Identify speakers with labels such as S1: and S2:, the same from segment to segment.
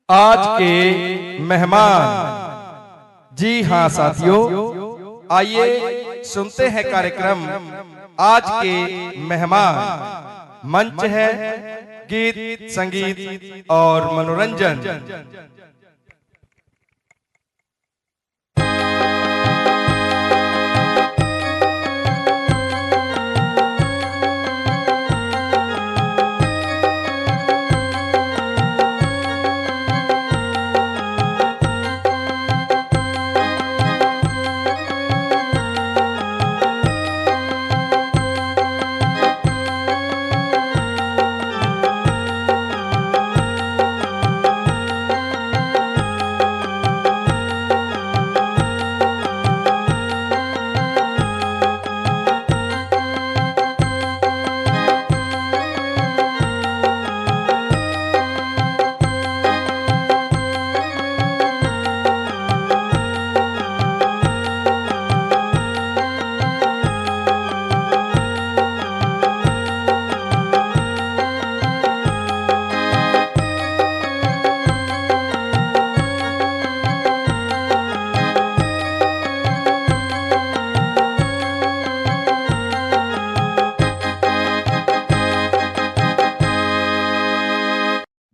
S1: आज के मेहमान। जी हाँ साथियों, आइए सुनते हैं कार्यक्रम आज के मेहमान। मंच है गीत, संगीत और मनोरंजन।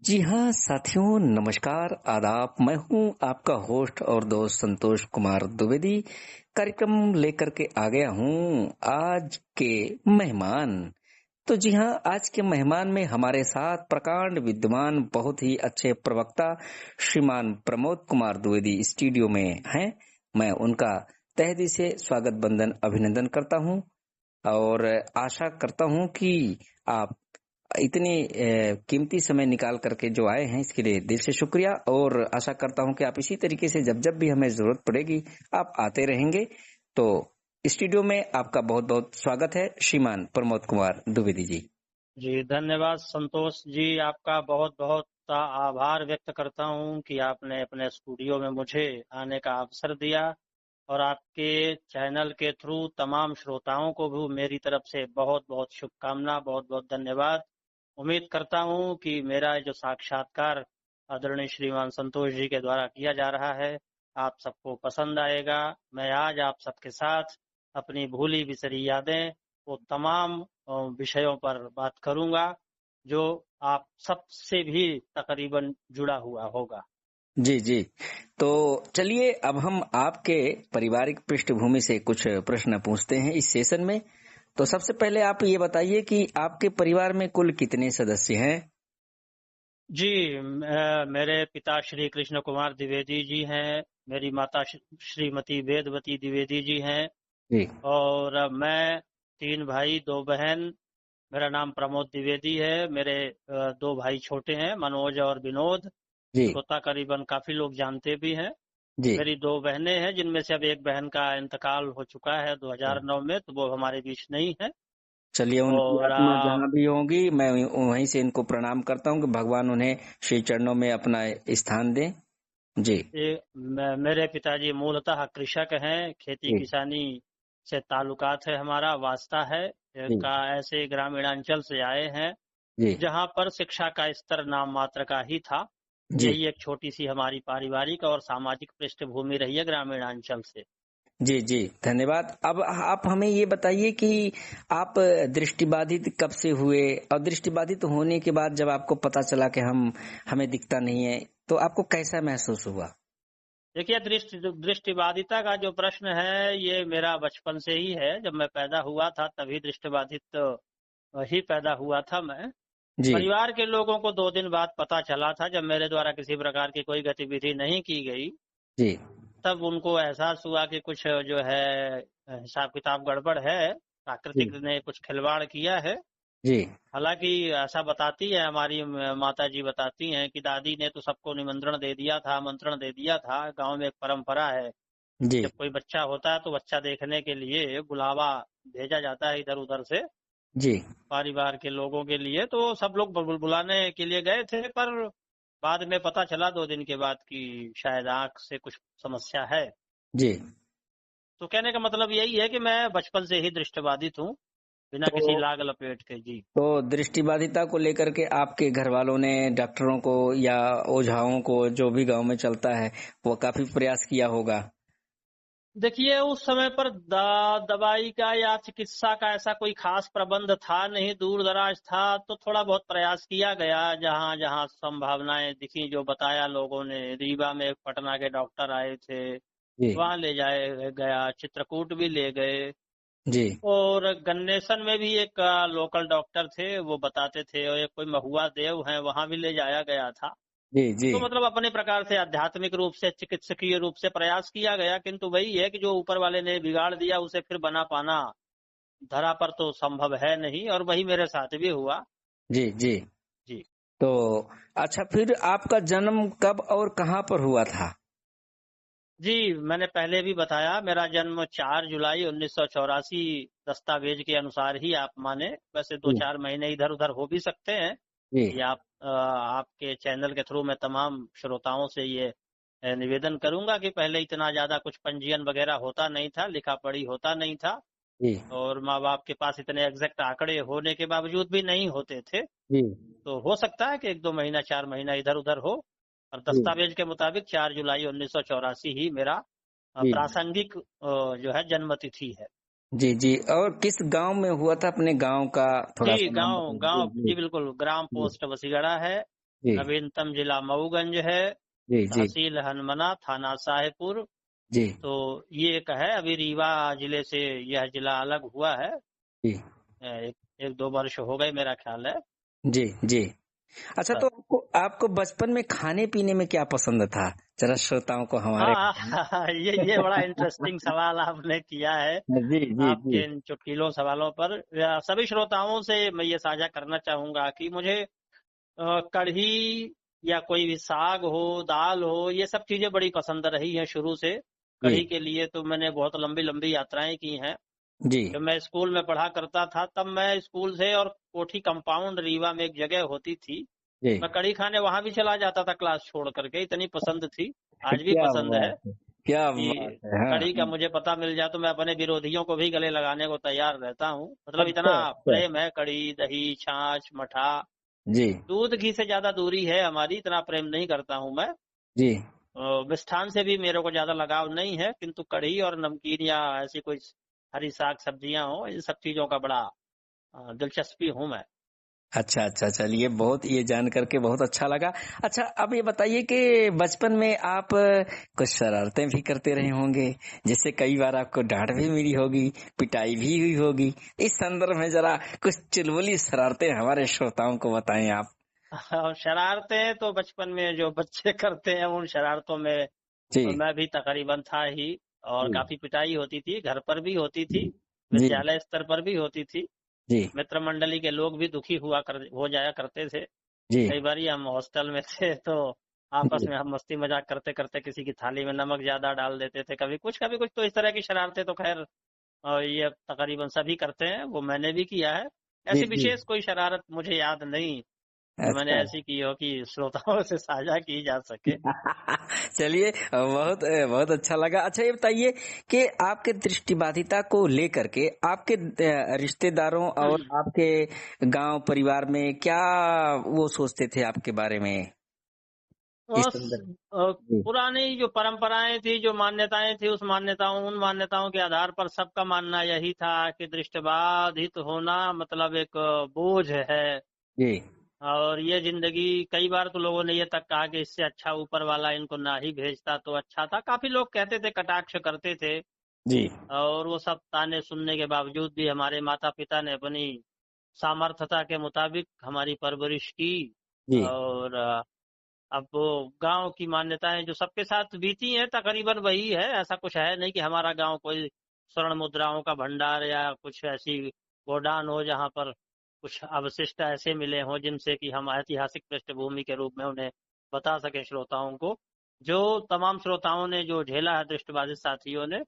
S2: जी हाँ साथियों, नमस्कार, आदाब। मैं हूँ आपका होस्ट और दोस्त संतोष कुमार द्विवेदी। कार्यक्रम लेकर के आ गया हूँ आज के मेहमान। तो जी हाँ, आज के मेहमान में हमारे साथ प्रकांड विद्वान, बहुत ही अच्छे प्रवक्ता श्रीमान प्रमोद कुमार द्विवेदी स्टूडियो में हैं। मैं उनका तहे दिल से स्वागत बंदन अभिनंदन करता हूँ और आशा करता हूँ कि आप इतने कीमती समय निकाल करके जो आए हैं इसके लिए दिल से शुक्रिया। और आशा करता हूं कि आप इसी तरीके से जब जब भी हमें जरूरत पड़ेगी आप आते रहेंगे। तो स्टूडियो में आपका बहुत बहुत स्वागत है श्रीमान प्रमोद कुमार द्विवेदी जी।
S3: जी धन्यवाद संतोष जी, आपका बहुत बहुत आभार व्यक्त करता हूं कि आपने अपने स्टूडियो में मुझे आने का अवसर दिया और आपके चैनल के थ्रू तमाम श्रोताओं को भी मेरी तरफ से बहुत बहुत शुभकामना, बहुत बहुत धन्यवाद। उम्मीद करता हूं कि मेरा जो साक्षात्कार आदरणीय श्रीमान संतोष जी के द्वारा किया जा रहा है आप सबको पसंद आएगा। मैं आज आप सबके साथ अपनी भूली बिसरी यादें, वो तमाम विषयों पर बात करूंगा जो आप सबसे भी तकरीबन जुड़ा हुआ होगा।
S2: जी जी, तो चलिए अब हम आपके पारिवारिक पृष्ठभूमि से कुछ प्रश्न पूछते हैं इस सेशन में। तो सबसे पहले आप ये बताइए कि आपके परिवार में कुल कितने सदस्य हैं?
S3: जी, मेरे पिता श्री कृष्ण कुमार द्विवेदी जी हैं, मेरी माता श्रीमती वेदवती द्विवेदी जी हैं
S2: जी
S3: और मैं 3 भाई 2 बहन। मेरा नाम प्रमोद द्विवेदी है। मेरे 2 भाई छोटे हैं, मनोज और विनोद,
S2: जी
S3: जिनको तकरीबन काफी लोग जानते भी हैं।
S2: जी।
S3: मेरी 2 बहनें हैं जिनमें से अब एक बहन का इंतकाल हो चुका है 2009 में, तो वो हमारे बीच नहीं है।
S2: चलिए, उनकी
S3: और
S2: आत्मा जहाँ भी होगी मैं वहीं से इनको प्रणाम करता हूँ कि भगवान उन्हें श्री चरणों में अपना स्थान दें। जी
S3: मेरे पिताजी मूलतः कृषक हैं, खेती
S2: जी
S3: किसानी से ताल्लुकात है, हमारा वास्ता है।
S2: जी
S3: का ऐसे ग्रामीणांचल से आए हैं
S2: जी
S3: जहां पर शिक्षा का स्तर नाम मात्र का ही था।
S2: जी
S3: यही एक छोटी सी हमारी पारिवारिक और सामाजिक पृष्ठभूमि रही है ग्रामीणांचल से।
S2: जी जी, धन्यवाद। अब आप हमें ये बताइए कि आप दृष्टिबाधित कब से हुए, और दृष्टिबाधित होने के बाद जब आपको पता चला कि हमें दिखता नहीं है, तो आपको कैसा महसूस हुआ?
S3: देखिए, दृष्टिबाधिता का जो प्रश्न है ये मेरा बचपन से ही है। जब मैं पैदा हुआ था तभी दृष्टिबाधित ही पैदा हुआ था मैं।
S2: जी
S3: परिवार के लोगों को 2 दिन बाद पता चला था, जब मेरे द्वारा किसी प्रकार की कोई गतिविधि नहीं की गई।
S2: जी
S3: तब उनको एहसास हुआ कि कुछ जो है हिसाब किताब गड़बड़ है,
S2: जी
S3: प्राकृतिक ने कुछ खिलवाड़ किया है।
S2: जी
S3: हालांकि ऐसा बताती है हमारी माता जी, बताती हैं कि दादी ने तो सबको निमंत्रण दे दिया था, आमंत्रण दे दिया था। गांव में एक परंपरा है,
S2: जी
S3: जब कोई बच्चा होता है तो बच्चा देखने के लिए बुलावा भेजा जाता है इधर उधर से,
S2: जी
S3: परिवार के लोगों के लिए। तो सब लोग बुलाने के लिए गए थे, पर बाद में पता चला 2 दिन के बाद कि शायद आंख से कुछ समस्या है।
S2: जी
S3: तो कहने का मतलब यही है कि मैं बचपन से ही दृष्टिबाधित हूँ बिना किसी
S2: तो
S3: लाग लपेट के। जी।
S2: दृष्टिबाधिता को लेकर के आपके घर वालों ने डॉक्टरों को या ओझाओं को, जो भी गांव में चलता है, वो काफी प्रयास किया होगा।
S3: देखिए, उस समय पर दवाई का या चिकित्सा का ऐसा कोई खास प्रबंध था नहीं, दूर दराज था, तो थोड़ा बहुत प्रयास किया गया जहां जहां संभावनाएं दिखी, जो बताया लोगों ने। रीवा में एक पटना के डॉक्टर आए थे,
S2: जी
S3: वहां ले जाए गया, चित्रकूट भी ले गए,
S2: जी
S3: और गन्नेसन में भी एक लोकल डॉक्टर थे, वो बताते थे, और एक कोई महुआ देव हैं, वहां भी ले जाया गया था।
S2: जी जी
S3: तो मतलब अपने प्रकार से आध्यात्मिक रूप से, चिकित्सकीय रूप से प्रयास किया गया, किंतु वही है कि जो ऊपर वाले ने बिगाड़ दिया उसे फिर बना पाना धरा पर तो संभव है नहीं, और वही मेरे साथ भी हुआ।
S2: जी जी।
S3: जी।
S2: तो अच्छा, फिर आपका जन्म कब और कहाँ पर हुआ था?
S3: जी, मैंने पहले भी बताया, मेरा जन्म 4 जुलाई 1984 दस्तावेज के अनुसार ही आप माने, वैसे दो
S2: जी
S3: चार महीने इधर उधर हो भी सकते हैं।
S2: जी
S3: ये आपके चैनल के थ्रू मैं तमाम श्रोताओं से ये निवेदन करूंगा कि पहले इतना ज्यादा कुछ पंजीयन वगैरह होता नहीं था, लिखा पढ़ी होता नहीं था,
S2: जी
S3: और माँ बाप के पास इतने एग्जैक्ट आंकड़े होने के बावजूद भी नहीं होते थे।
S2: जी
S3: तो हो सकता है कि 1-2 महीना 4 महीना इधर उधर हो, और
S2: जी
S3: दस्तावेज के मुताबिक 4 जुलाई 1984 ही मेरा
S2: जी
S3: प्रासंगिक जो है जन्म तिथि है।
S2: जी जी। और किस गांव में हुआ था? अपने गांव का थोड़ा
S3: जी,
S2: सा नाम
S3: गांव
S2: बताइए। जी
S3: गांव
S2: जी
S3: जी बिल्कुल, ग्राम
S2: जी
S3: पोस्ट वसीगड़ा है,
S2: जी
S3: नवीनतम जिला मऊगंज है,
S2: जी जी
S3: तहसील हनुमना, थाना साहेबपुर।
S2: जी
S3: तो ये एक है, अभी रीवा जिले से यह जिला अलग हुआ है।
S2: जी
S3: एक 2 वर्ष हो गए मेरा ख्याल है।
S2: जी जी। अच्छा, तो
S3: बस।
S2: आपको आपको बचपन में खाने पीने में क्या पसंद था? जरा श्रोताओं को हमारे
S3: हाँ
S2: बताएं।
S3: ये बड़ा इंटरेस्टिंग सवाल आपने किया है।
S2: जी जी जी
S3: आपके इन चुटकीलों सवालों पर सभी श्रोताओं से मैं ये साझा करना चाहूंगा कि मुझे कढ़ी या कोई भी साग हो, दाल हो, ये सब चीजें बड़ी पसंद रही हैं शुरू से।
S2: जी
S3: कढ़ी के लिए तो मैंने बहुत लंबी लंबी यात्राएं की हैं।
S2: जी
S3: जब मैं स्कूल में पढ़ा करता था, तब मैं स्कूल से और कोठी कंपाउंड रीवा में एक जगह होती थी,
S2: जी।
S3: मैं कढ़ी खाने वहां भी चला जाता था क्लास छोड़ करके, इतनी पसंद थी। आज भी
S2: क्या
S3: पसंद है
S2: बात है, क्या बात
S3: कि
S2: है। हाँ
S3: कढ़ी का
S2: हाँ।
S3: मुझे पता मिल जाए तो मैं अपने विरोधियों को भी गले लगाने को तैयार रहता हूँ। मतलब
S2: अच्छा
S3: इतना
S2: अच्छा।
S3: प्रेम है, कढ़ी, दही, छाछ, मठा,
S2: जी
S3: दूध घी से ज्यादा दूरी है हमारी, इतना प्रेम नहीं करता हूँ मैं।
S2: जी
S3: मिष्ठान से भी मेरे को ज्यादा लगाव नहीं है, किंतु कढ़ी और नमकीन या ऐसी कोई हरी साग सब्जियां हो, इन सब चीजों का बड़ा दिलचस्पी हूँ मैं।
S2: अच्छा अच्छा। चलिए, बहुत ये जान करके बहुत अच्छा लगा। अच्छा, अब ये बताइए कि बचपन में आप कुछ शरारतें भी करते रहे होंगे, जिससे कई बार आपको डांट भी मिली होगी, पिटाई भी हुई होगी। इस संदर्भ में जरा कुछ चुलबुली शरारतें हमारे श्रोताओं को बताएं आप।
S3: और शरारतें तो बचपन में जो बच्चे करते हैं, उन शरारतों में
S2: जी
S3: मैं भी तकरीबन था ही, और
S2: जी
S3: काफी पिटाई होती थी, घर पर भी होती थी,
S2: जी
S3: विद्यालय स्तर पर भी होती थी।
S2: जी
S3: मित्र मंडली के लोग भी दुखी हो जाया करते थे।
S2: जी
S3: कई बार हम हॉस्टल में थे, तो आपस
S2: जी
S3: में हम मस्ती मजाक करते करते किसी की थाली में नमक ज्यादा डाल देते थे, कभी कुछ। तो इस तरह की शरारतें तो खैर ये तकरीबन सभी करते हैं, वो मैंने भी किया है।
S2: जी
S3: ऐसी
S2: जी।
S3: विशेष कोई शरारत मुझे याद नहीं जो मैंने
S2: अच्छा।
S3: ऐसी की हो कि श्रोताओं से साझा की जा सके।
S2: चलिए, बहुत बहुत अच्छा लगा। अच्छा, ये बताइए कि आपके दृष्टिबाधिता को लेकर के आपके रिश्तेदारों और आपके गांव परिवार में क्या वो सोचते थे आपके बारे में, इस
S3: और
S2: संदर्भ? जी
S3: पुरानी जो परंपराएं थी, जो मान्यताएं थी, उन मान्यताओं के आधार पर सबका मानना यही था कि दृष्टिबाधित होना मतलब एक बोझ है।
S2: जी
S3: और ये जिंदगी, कई बार तो लोगों ने ये तक कहा कि इससे अच्छा ऊपर वाला इनको ना ही भेजता तो अच्छा था। काफी लोग कहते थे, कटाक्ष करते थे,
S2: जी
S3: और वो सब ताने सुनने के बावजूद भी हमारे माता पिता ने अपनी सामर्थ्यता के मुताबिक हमारी परवरिश की।
S2: जी
S3: और अब वो गांव की मान्यताएं जो सबके साथ बीती हैं, तकरीबन वही है। ऐसा कुछ है नहीं कि हमारा गांव कोई स्वर्ण मुद्राओं का भंडार या कुछ ऐसी गोडान हो जहां पर कुछ अवशिष्ट ऐसे मिले हों जिनसे कि हम ऐतिहासिक पृष्ठभूमि के रूप में उन्हें बता सकें श्रोताओं को। जो तमाम श्रोताओं ने जो झेला है, दृष्टिबाधित साथियों ने,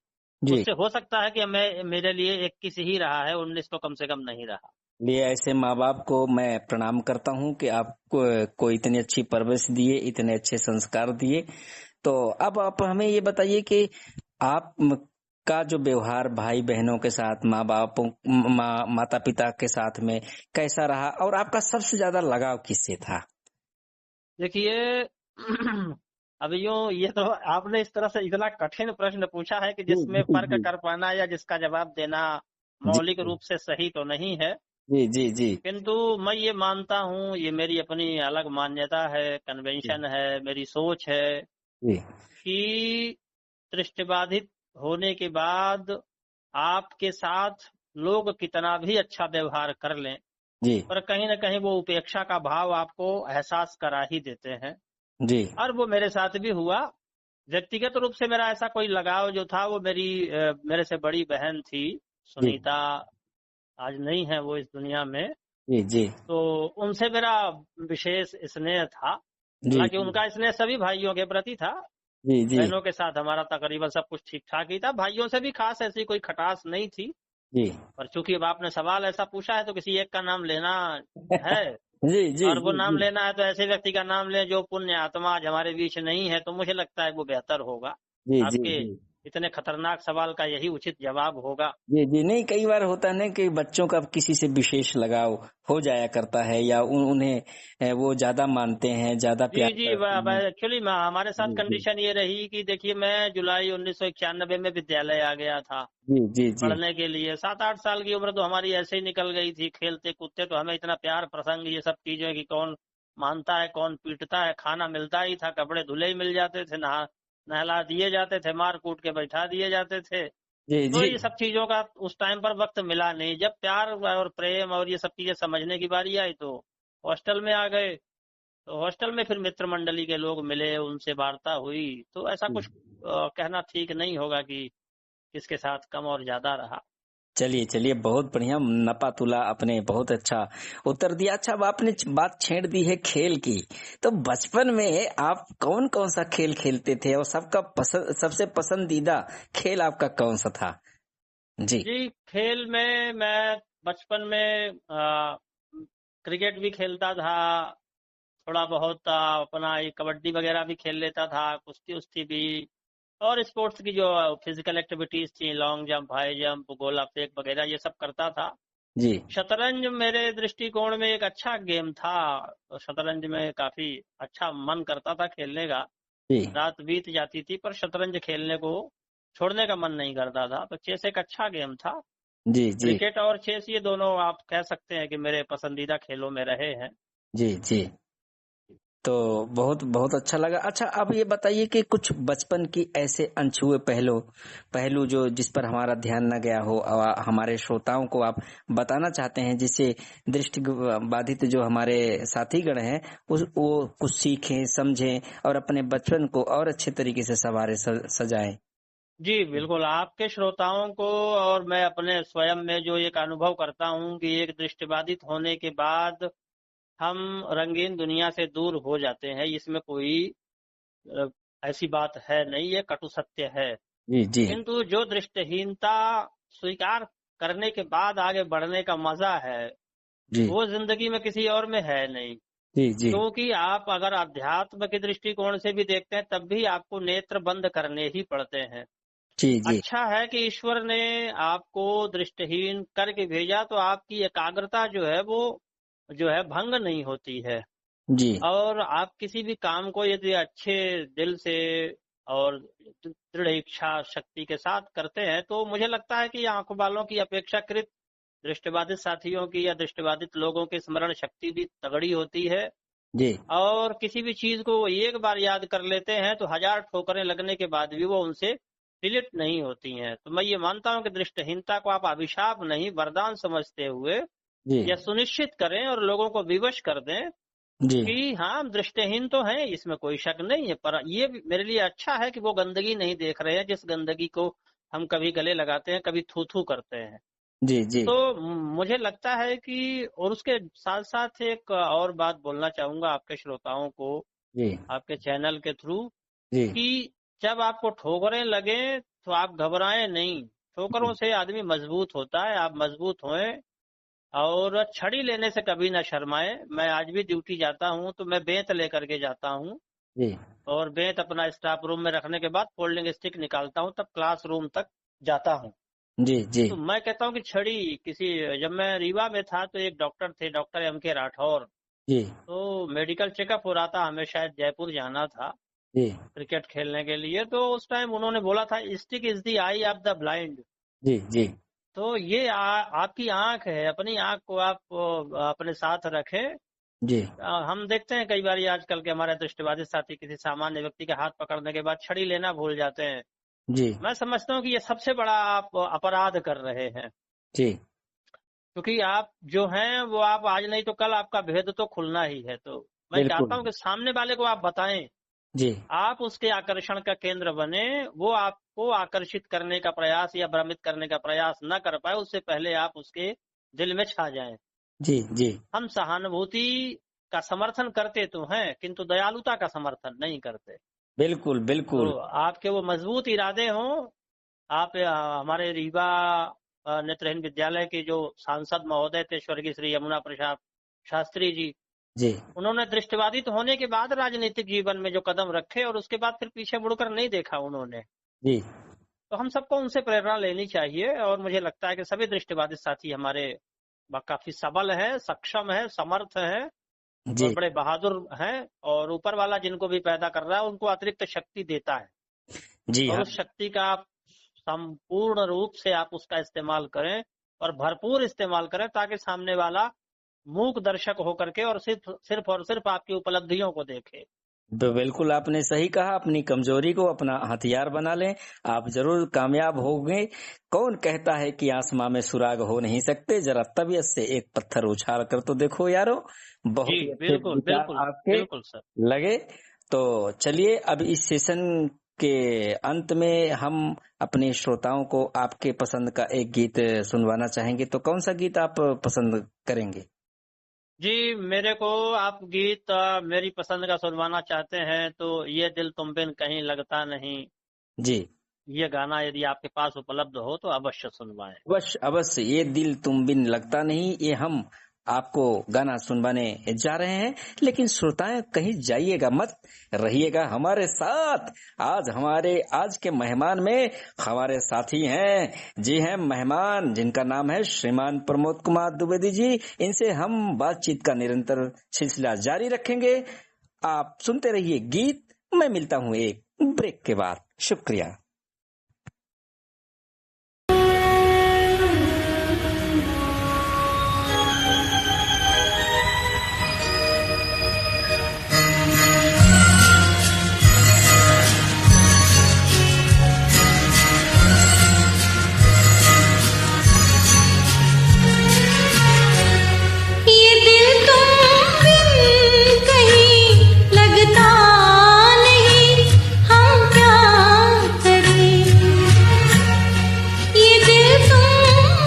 S2: जी।
S3: उससे हो सकता है कि मैं, मेरे लिए 21 ही रहा है, 19 तो कम से कम नहीं रहा।
S2: लिए ऐसे माँ बाप को मैं प्रणाम करता हूँ कि आपको को इतनी अच्छी परवरिश दिए, इतने अच्छे संस्कार दिए। तो अब आप हमें ये बताइए कि आप का जो व्यवहार भाई बहनों के साथ, माँ बापों माता पिता के साथ में कैसा रहा और आपका सबसे ज्यादा लगाव किससे था?
S3: देखिए अब यूं ये तो आपने इस तरह से इतना कठिन प्रश्न पूछा है कि
S2: जी
S3: जिसमें
S2: जी
S3: फर्क
S2: जी
S3: कर पाना या जिसका जवाब देना
S2: जी
S3: मौलिक रूप से सही तो नहीं है।
S2: जी जी जी
S3: किंतु मैं ये मानता हूँ, ये मेरी अपनी अलग मान्यता है,
S2: जी
S3: कन्वेंशन है, मेरी सोच है
S2: जी
S3: कि दृष्टिबाधित होने के बाद आपके साथ लोग कितना भी अच्छा व्यवहार कर लें,
S2: जी
S3: पर कहीं न कहीं वो उपेक्षा का भाव आपको एहसास करा ही देते हैं।
S2: जी
S3: और वो मेरे साथ भी हुआ। व्यक्तिगत रूप से मेरा ऐसा कोई लगाव जो था वो मेरे से बड़ी बहन थी,
S2: जी
S3: सुनीता। आज नहीं है वो इस दुनिया में।
S2: जी जी
S3: तो उनसे मेरा विशेष स्नेह था।
S2: जी
S3: हालाँकि उनका स्नेह सभी भाइयों के प्रति था।
S2: जी जी
S3: बहनों के साथ हमारा तकरीबन सब कुछ ठीक-ठाक ही था। भाइयों से भी ख़ास ऐसी कोई खटास नहीं थी।
S2: जी
S3: पर चूँकि अब आपने सवाल ऐसा पूछा है तो किसी एक का नाम लेना है,
S2: जी जी
S3: और वो
S2: जी
S3: नाम
S2: जी
S3: लेना है तो ऐसे व्यक्ति का नाम लें जो पुण्य आत्मा आज हमारे बीच नहीं है, तो मुझे लगता है वो बेहतर होगा।
S2: जी जी
S3: आपके
S2: जी
S3: इतने खतरनाक सवाल का यही उचित जवाब होगा।
S2: जी जी नहीं, कई बार होता है ना कि बच्चों का किसी से विशेष लगाव हो जाया करता है या उन्हें वो ज्यादा मानते हैं, ज्यादा
S3: जी,
S2: प्यार
S3: जी।
S2: करते हैं।
S3: एक्चुअली हमारे साथ
S2: जी जी
S3: कंडीशन ये रही कि देखिए मैं जुलाई 1991 में विद्यालय आ गया था
S2: जी जी जी
S3: पढ़ने के लिए। 7-8 साल की उम्र तो हमारी ऐसे ही निकल गई थी। खेलते-कूदते तो हमें इतना प्यार प्रसंग ये सब चीज़ें कि कौन मानता है, कौन पीटता है, खाना मिलता ही था, कपड़े धुले ही मिल जाते थे, नहला दिए जाते थे, मार-कूट के बैठा दिए जाते थे।
S2: जी
S3: तो
S2: जी
S3: ये सब चीज़ों का उस टाइम पर वक़्त मिला नहीं। जब प्यार और प्रेम और ये सब चीज़ें समझने की बारी आई तो हॉस्टल में आ गए। तो हॉस्टल में फिर मित्र मंडली के लोग मिले, उनसे वार्ता हुई। तो ऐसा कुछ कहना ठीक नहीं होगा कि किसके साथ कम और ज़्यादा रहा।
S2: चलिए चलिए, बहुत बढ़िया नपा तुला आपने, बहुत अच्छा उत्तर दिया। अच्छा, अब आपने बात छेड़ दी है खेल की, तो बचपन में आप कौन कौन सा खेल खेलते थे और सबसे पसंदीदा खेल आपका कौन सा था? जी
S3: जी, खेल में मैं बचपन में क्रिकेट भी खेलता था, थोड़ा बहुत अपना ये कबड्डी वगैरह भी खेल लेता था, कुश्ती-उश्ती भी, और स्पोर्ट्स की जो फिजिकल एक्टिविटीज़ थी, लॉन्ग जंप, हाई जंप, गोला फेंक वगैरह ये सब करता था।
S2: जी
S3: शतरंज मेरे दृष्टिकोण में एक अच्छा गेम था। और शतरंज में काफ़ी अच्छा मन करता था खेलने का।
S2: जी
S3: रात बीत जाती थी पर शतरंज खेलने को छोड़ने का मन नहीं करता था। तो चेस एक अच्छा गेम था।
S2: जी जी
S3: क्रिकेट और चेस ये दोनों आप कह सकते हैं कि मेरे पसंदीदा खेलों में रहे हैं।
S2: जी जी तो बहुत बहुत अच्छा लगा। अच्छा, अब ये बताइए कि कुछ बचपन की ऐसे अनछुए पहलू पहलू जो जिस पर हमारा ध्यान न गया हो और हमारे श्रोताओं को आप बताना चाहते हैं, जिससे दृष्टि बाधित जो हमारे साथीगण हैं उस वो कुछ सीखें, समझें और अपने बचपन को और अच्छे तरीके से सवारे सजाएं।
S3: जी, बिल्कुल आपके श्रोताओं को और मैं अपने स्वयं में जो एक अनुभव करता हूँ कि एक दृष्टिबाधित होने के बाद हम रंगीन दुनिया से दूर हो जाते हैं, इसमें कोई अ, ऐसी बात है नहीं, ये कटु सत्य है।
S2: जी जी
S3: किंतु जो दृष्टिहीनता स्वीकार करने के बाद आगे बढ़ने का मजा है,
S2: जी
S3: वो जिंदगी में किसी और में है नहीं।
S2: जी जी
S3: क्योंकि आप अगर अध्यात्म के दृष्टिकोण से भी देखते हैं तब भी आपको नेत्र बंद करने ही पड़ते हैं।
S2: जी जी
S3: अच्छा है कि ईश्वर ने आपको दृष्टिहीन करके भेजा तो आपकी एकाग्रता जो है वो जो है भंग नहीं होती है।
S2: जी
S3: और आप किसी भी काम को यदि अच्छे दिल से और दृढ़ इच्छा शक्ति के साथ करते हैं तो मुझे लगता है कि आंखों वालों की अपेक्षाकृत दृष्टिबाधित साथियों की या दृष्टिबाधित लोगों की स्मरण शक्ति भी तगड़ी होती है।
S2: जी
S3: और किसी भी चीज को वो एक बार याद कर लेते हैं तो हजार ठोकरें लगने के बाद भी वो उनसे डिलीट नहीं होती हैं। तो मैं ये मानता हूं कि दृष्टिहीनता को आप अभिशाप नहीं वरदान समझते हुए
S2: जी
S3: यह सुनिश्चित करें और लोगों को विवश कर दें
S2: जी
S3: कि हाँ हम दृष्टिहीन तो हैं, इसमें कोई शक नहीं है, पर ये भी मेरे लिए अच्छा है कि वो गंदगी नहीं देख रहे हैं जिस गंदगी को हम कभी गले लगाते हैं, कभी थू थू करते हैं।
S2: जी जी
S3: तो मुझे लगता है कि और उसके साथ साथ एक और बात बोलना चाहूंगा आपके श्रोताओं को,
S2: जी
S3: आपके चैनल के थ्रू,
S2: जी
S3: कि जब आपको ठोकरें लगे तो आप घबराएं नहीं। ठोकरों से आदमी मजबूत होता है, आप मजबूत होएं और छड़ी लेने से कभी ना शर्माएं। मैं आज भी ड्यूटी जाता हूं तो मैं बेंत लेकर के जाता हूं,
S2: जी
S3: और बेंत अपना स्टाफ रूम में रखने के बाद फोल्डिंग स्टिक निकालता हूं, तब क्लासरूम तक जाता हूँ।
S2: जी जी
S3: तो मैं कहता हूँ कि जब मैं रीवा में था तो एक डॉक्टर थे, डॉक्टर M.K. राठौर।
S2: जी
S3: तो मेडिकल चेकअप हो रहा था, हमें शायद जयपुर जाना था
S2: जी
S3: क्रिकेट खेलने के लिए। तो उस टाइम उन्होंने बोला था, stick is the eye of the blind.
S2: जी जी
S3: तो ये आपकी आंख है, अपनी आंख को आप अपने साथ रखें।
S2: जी
S3: हम देखते हैं कई बार आजकल के हमारे दृष्टिबाधित साथी किसी सामान्य व्यक्ति का हाथ पकड़ने के बाद छड़ी लेना भूल जाते हैं।
S2: जी
S3: मैं समझता हूँ कि ये सबसे बड़ा आप अपराध कर रहे हैं,
S2: जी
S3: क्योंकि आप जो हैं वो आप आज नहीं तो कल आपका भेद तो खुलना ही है। तो मैं चाहता
S2: बिल्कुल
S3: हूँ कि सामने वाले को आप बताएं,
S2: जी
S3: आप उसके आकर्षण का केंद्र बने, वो आपको आकर्षित करने का प्रयास या भ्रमित करने का प्रयास न कर पाए, उससे पहले आप उसके दिल में छा जाएं।
S2: जी जी
S3: हम सहानुभूति का समर्थन करते तो हैं, किंतु दयालुता का समर्थन नहीं करते।
S2: बिल्कुल
S3: तो
S2: बिल्कुल
S3: आपके वो मजबूत इरादे हों। आप हमारे रीवा नेत्रहीन विद्यालय के जो सांसद महोदय थे, स्वर्गीय श्री यमुना प्रसाद शास्त्री जी,
S2: जी
S3: उन्होंने दृष्टिबाधित होने के बाद राजनीतिक जीवन में जो कदम रखे और उसके बाद फिर पीछे मुड़कर नहीं देखा उन्होंने।
S2: जी
S3: तो हम सबको उनसे प्रेरणा लेनी चाहिए, और मुझे लगता है कि सभी दृष्टिबाधित साथी हमारे काफी सबल है, सक्षम है, समर्थ है और
S2: जी
S3: बड़े बहादुर हैं। और ऊपर वाला जिनको भी पैदा कर रहा है उनको अतिरिक्त शक्ति देता है,
S2: जी
S3: और
S2: हाँ
S3: उस शक्ति का आप संपूर्ण रूप से आप उसका इस्तेमाल करें और भरपूर इस्तेमाल करें, ताकि सामने वाला मूक दर्शक होकर के और सिर्फ और सिर्फ आपकी उपलब्धियों को देखे।
S2: तो बिल्कुल आपने सही कहा, अपनी कमजोरी को अपना हथियार बना लें, आप जरूर कामयाब होंगे। कौन कहता है कि आसमां में सुराग हो नहीं सकते, जरा तबीयत से एक पत्थर उछाल कर तो देखो यारो। बहुत
S3: जी
S2: ही अच्छे
S3: बिल्कुल
S2: विचार
S3: बिल्कुल
S2: आपके
S3: बिल्कुल सर।
S2: लगे। तो चलिए अब इस सेशन के अंत में हम अपने श्रोताओं को आपके पसंद का एक गीत सुनवाना चाहेंगे, तो कौन सा गीत आप पसंद करेंगे?
S3: जी, मेरे को आप गीत मेरी पसंद का सुनवाना चाहते हैं तो ये दिल तुम बिन कहीं लगता नहीं,
S2: जी
S3: ये गाना यदि आपके पास उपलब्ध हो तो अवश्य सुनवाएं।
S2: अवश्य अवश्य, ये दिल तुम बिन लगता नहीं, ये हम आपको गाना सुनवाने जा रहे हैं। लेकिन श्रोताएं कहीं जाइएगा मत, रहिएगा हमारे साथ। आज के मेहमान में हमारे साथी हैं, जी हैं मेहमान जिनका नाम है श्रीमान प्रमोद कुमार द्विवेदी जी। इनसे हम बातचीत का निरंतर सिलसिला जारी रखेंगे। आप सुनते रहिए गीत, मैं मिलता हूँ एक ब्रेक के बाद। शुक्रिया।
S4: ये दिल तुम बिन कहीं लगता नहीं, हम क्या करें। ये दिल तुम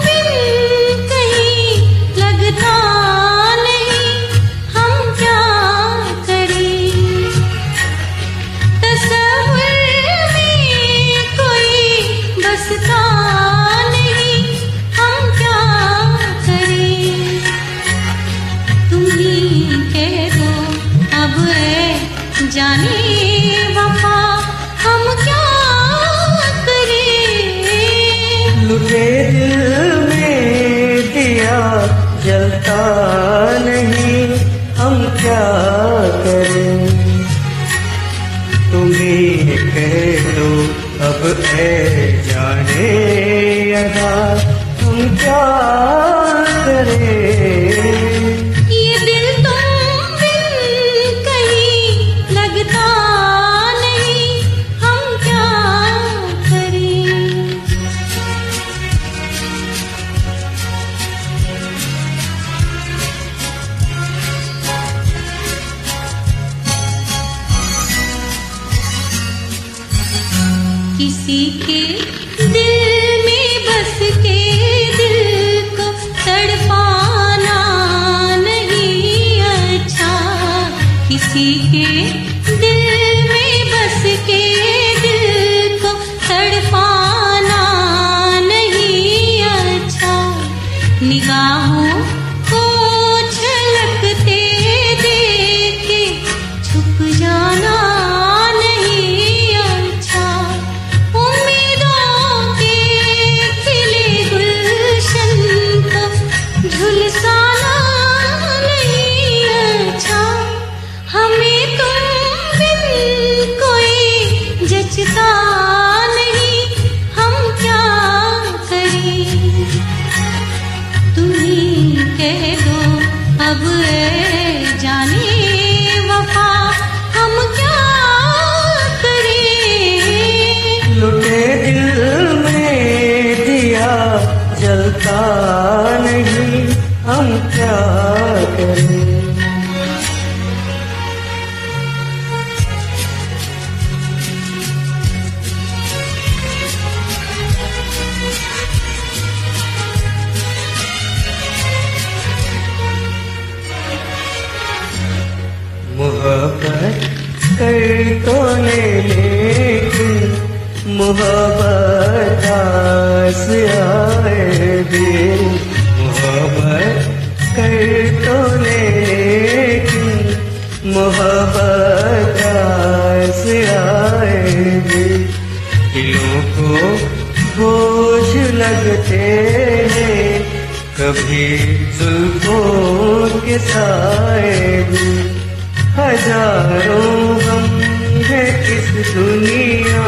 S4: बिन कहीं लगता नहीं, हम क्या करें। तस्वीर में कोई बसता नहीं, हम क्या करें। तुम ही कह दो अब है जाने वफा, हम क्या करें।
S5: लुटे दिल में दिया जलता नहीं, हम क्या करें। तुम ही कह दो अब है जाने अदा, हम क्या करें।
S4: ये दिल तुम बिन कहीं लगता नहीं, हम क्या करें। किसी के दिल में बस के दिल को तड़पाना नहीं अच्छा। किसी के दिल में बस के दिल को तड़पाना नहीं अच्छा। निगाहों को छलकते देख के छुप जाना नहीं अच्छा। उम्मीदों के
S5: कर तो ले लेकिन मोहब्बत आस आए भी, मोहब्बत कर तो ले लेकिन मोहब्बत आस आए भी। दिलों को बोझ लगते हैं कभी जुल्फों के साए भी। हजारों हम हैं इस दुनिया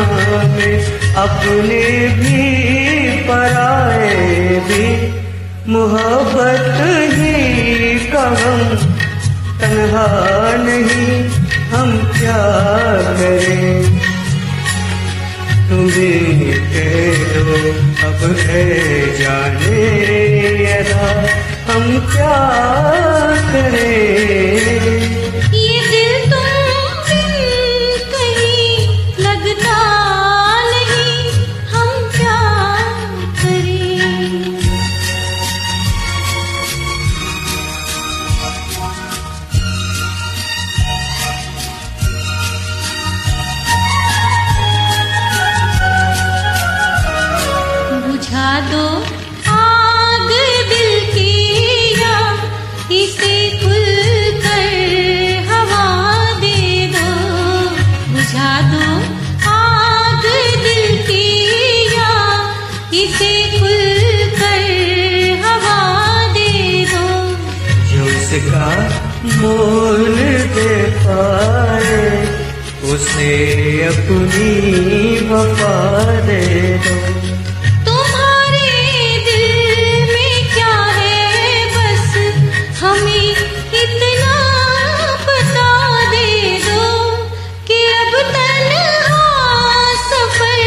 S5: में, अपने भी पराए भी। मोहब्बत ही का हम तन्हा नहीं, हम क्या करें। तुम्हें कह दो अब है जाने यदा, हम क्या करें।
S4: ये दिल तुम बिन कहीं लगता नहीं, हम क्या करें। बुझा दो आग दिल की, या इसे खुल कर हवा दे दो। बुझा दो आग दिल की, या इसे खुल कर हवा दे दो।
S5: जो उसका मोल दे पाए उसे अपनी वफा दे दो।
S4: तुम्हारे दिल में क्या है बस हमें इतना बता दे दो, कि अब तन्हा सफर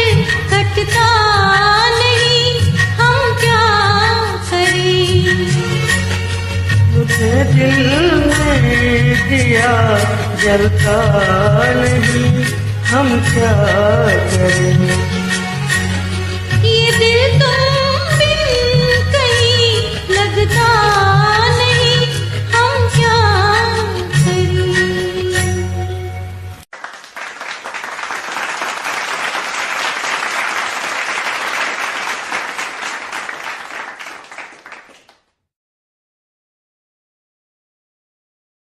S4: कटता नहीं, हम क्या करें।
S5: मुझे दिल में दिया जलता नहीं, हम क्या करें।
S4: ये दिल तुम बिन कहीं लगता नहीं, हम क्या करें।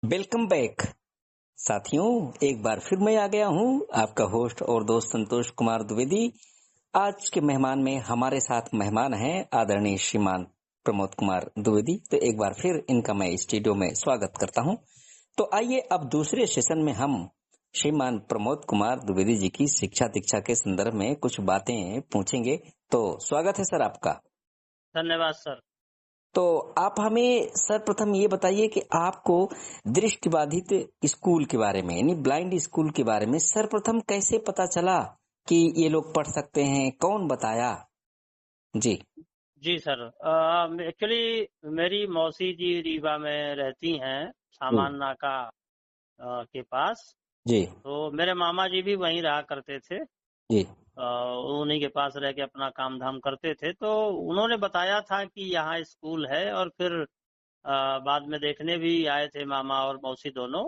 S2: वेलकम बैक साथियों, एक बार फिर मैं आ गया हूँ, आपका होस्ट और दोस्त संतोष कुमार द्विवेदी। आज के मेहमान में हमारे साथ मेहमान हैं आदरणीय श्रीमान प्रमोद कुमार द्विवेदी। तो एक बार फिर इनका मैं स्टूडियो में स्वागत करता हूँ। तो आइए अब दूसरे सेशन में हम श्रीमान प्रमोद कुमार द्विवेदी जी की शिक्षा दीक्षा के संदर्भ में कुछ बातें पूछेंगे। तो स्वागत है सर आपका।
S3: धन्यवाद सर।
S2: तो आप हमें सर्वप्रथम ये बताइए कि आपको दृष्टिबाधित स्कूल के बारे में, यानी ब्लाइंड स्कूल के बारे में सर्वप्रथम कैसे पता चला कि ये लोग पढ़ सकते हैं, कौन बताया? जी
S3: जी सर, एक्चुअली मेरी मौसी जी रीवा में रहती हैं, सामान नाका के पास।
S2: जी
S3: तो मेरे मामा जी भी वहीं रहा करते थे,
S2: जी
S3: उन्हीं के पास रह के अपना काम धाम करते थे। तो उन्होंने बताया था कि यहाँ स्कूल है, और फिर बाद में देखने भी आए थे मामा और मौसी दोनों।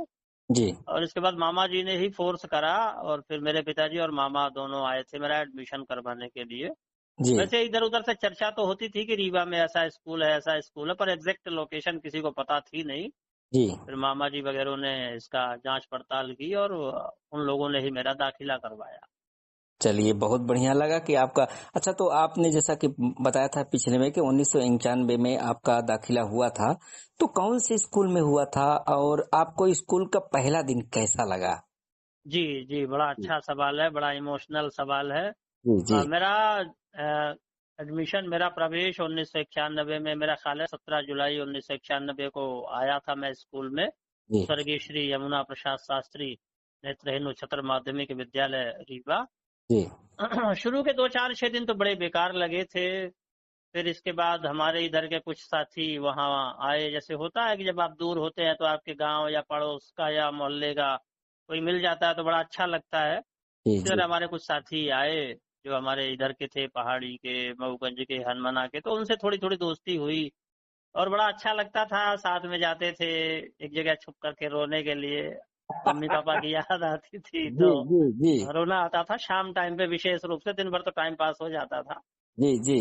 S2: जी
S3: और इसके बाद मामा जी ने ही फोर्स करा, और फिर मेरे पिताजी और मामा दोनों आए थे मेरा एडमिशन करवाने के लिए।
S2: जी
S3: वैसे इधर उधर से चर्चा तो होती थी कि रीवा में ऐसा स्कूल है ऐसा स्कूल है, पर एग्जैक्ट लोकेशन किसी को पता थी नहीं।
S2: जी
S3: फिर मामा जी वगैरह ने इसका जांच पड़ताल की, और उन लोगों ने ही मेरा दाखिला करवाया।
S2: चलिए, बहुत बढ़िया लगा कि आपका। अच्छा, तो आपने जैसा कि बताया था पिछले में कि 1991 में आपका दाखिला हुआ था, तो कौन से स्कूल में हुआ था और आपको स्कूल का पहला दिन कैसा लगा?
S3: जी जी, बड़ा अच्छा सवाल है, बड़ा इमोशनल सवाल है।
S2: जी जी
S3: मेरा एडमिशन, मेरा प्रवेश 1991 में, मेरा ख्याल है 17 जुलाई 1991 को आया था मैं स्कूल में।
S2: जी
S3: स्वर्गीय श्री यमुना प्रसाद शास्त्री नेत्रहीन उच्चतर माध्यमिक विद्यालय रीवा।
S2: जी
S3: शुरू के 2-4-6 दिन तो बड़े बेकार लगे थे। फिर इसके बाद हमारे इधर के कुछ साथी वहाँ आए। जैसे होता है कि जब आप दूर होते हैं तो आपके गांव या पड़ोस का या मोहल्ले का कोई मिल जाता है तो बड़ा अच्छा लगता है।
S2: जी
S3: इधर हमारे कुछ साथी आए जो हमारे इधर के थे, पहाड़ी के, मऊगंज के, हनुमाना के। तो उनसे थोड़ी थोड़ी दोस्ती हुई और बड़ा अच्छा लगता था। साथ में जाते थे एक जगह छुप करके रोने के लिए। मम्मी पापा की याद आती थी
S2: जी
S3: तो
S2: जी जी
S3: रोना आता था शाम टाइम पे, विशेष रूप से। दिन भर तो टाइम पास हो जाता था।
S2: जी जी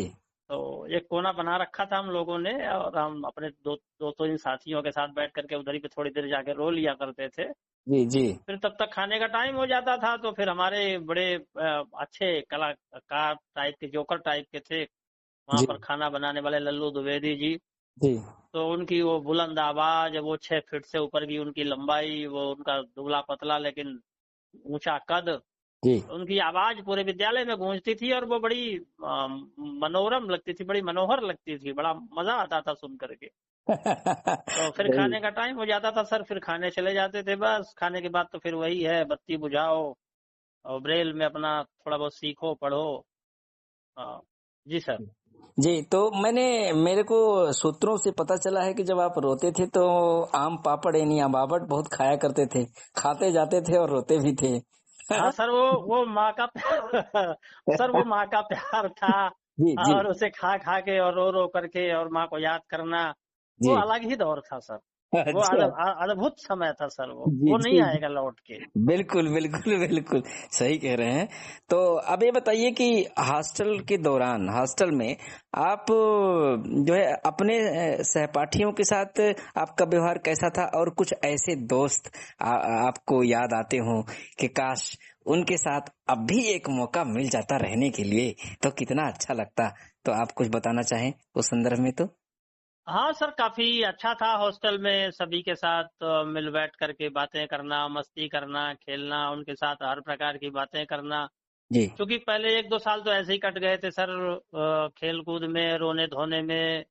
S3: तो एक कोना बना रखा था हम लोगों ने, और हम अपने दो तीन साथियों के साथ बैठ करके उधर ही पे थोड़ी देर जाके रो लिया करते थे।
S2: जी जी
S3: फिर तब तक खाने का टाइम हो जाता था, तो फिर हमारे बड़े अच्छे कलाकार टाइप के, जोकर टाइप के थे वहां
S2: जी
S3: पर खाना बनाने वाले, लल्लू द्विवेदी जी।
S2: जी
S3: तो उनकी वो बुलंद आवाज, वो 6 फीट से ऊपर की उनकी लंबाई, वो उनका दुबला पतला लेकिन ऊंचा कद,
S2: जी
S3: उनकी आवाज पूरे विद्यालय में गूंजती थी, और वो बड़ी मनोरम लगती थी, बड़ी मनोहर लगती थी, बड़ा मजा आता था सुन करके। तो फिर
S2: सही।
S3: खाने का टाइम हो जाता था सर, फिर खाने चले जाते थे। बस खाने के बाद तो फिर वही है, बत्ती बुझाओ और ब्रेल में अपना थोड़ा बहुत सीखो पढ़ो। हाँ, जी सर।
S2: जी, तो मेरे को सूत्रों से पता चला है कि जब आप रोते थे तो आम पापड़ यानी अबाबट बहुत खाया करते थे, खाते जाते थे और रोते भी थे।
S3: हाँ सर, वो माँ का प्यार सर, वो माँ का प्यार था।
S2: जी जी
S3: और उसे खा खा के और रो रो करके और माँ को याद करना, वो
S2: जी
S3: अलग ही दौर था सर। वो
S2: अच्छा
S3: अद्भुत समय था सर।
S2: जी
S3: वो नहीं
S2: जी
S3: आएगा लौट के।
S2: बिल्कुल बिल्कुल बिल्कुल सही कह रहे हैं। तो अब ये बताइए कि हॉस्टल में आप जो है अपने सहपाठियों के साथ आपका व्यवहार कैसा था, और कुछ ऐसे दोस्त आपको याद आते हो कि काश उनके साथ अब भी एक मौका मिल जाता रहने के लिए तो कितना अच्छा लगता। तो आप कुछ बताना चाहें उस संदर्भ में तो।
S3: हाँ सर, काफी अच्छा था हॉस्टल में सभी के साथ मिल बैठ करके बातें करना, मस्ती करना, खेलना, उनके साथ हर प्रकार की बातें करना।
S2: जी
S3: क्योंकि पहले 1-2 साल तो ऐसे ही कट गए थे सर, खेल कूद में, रोने धोने में,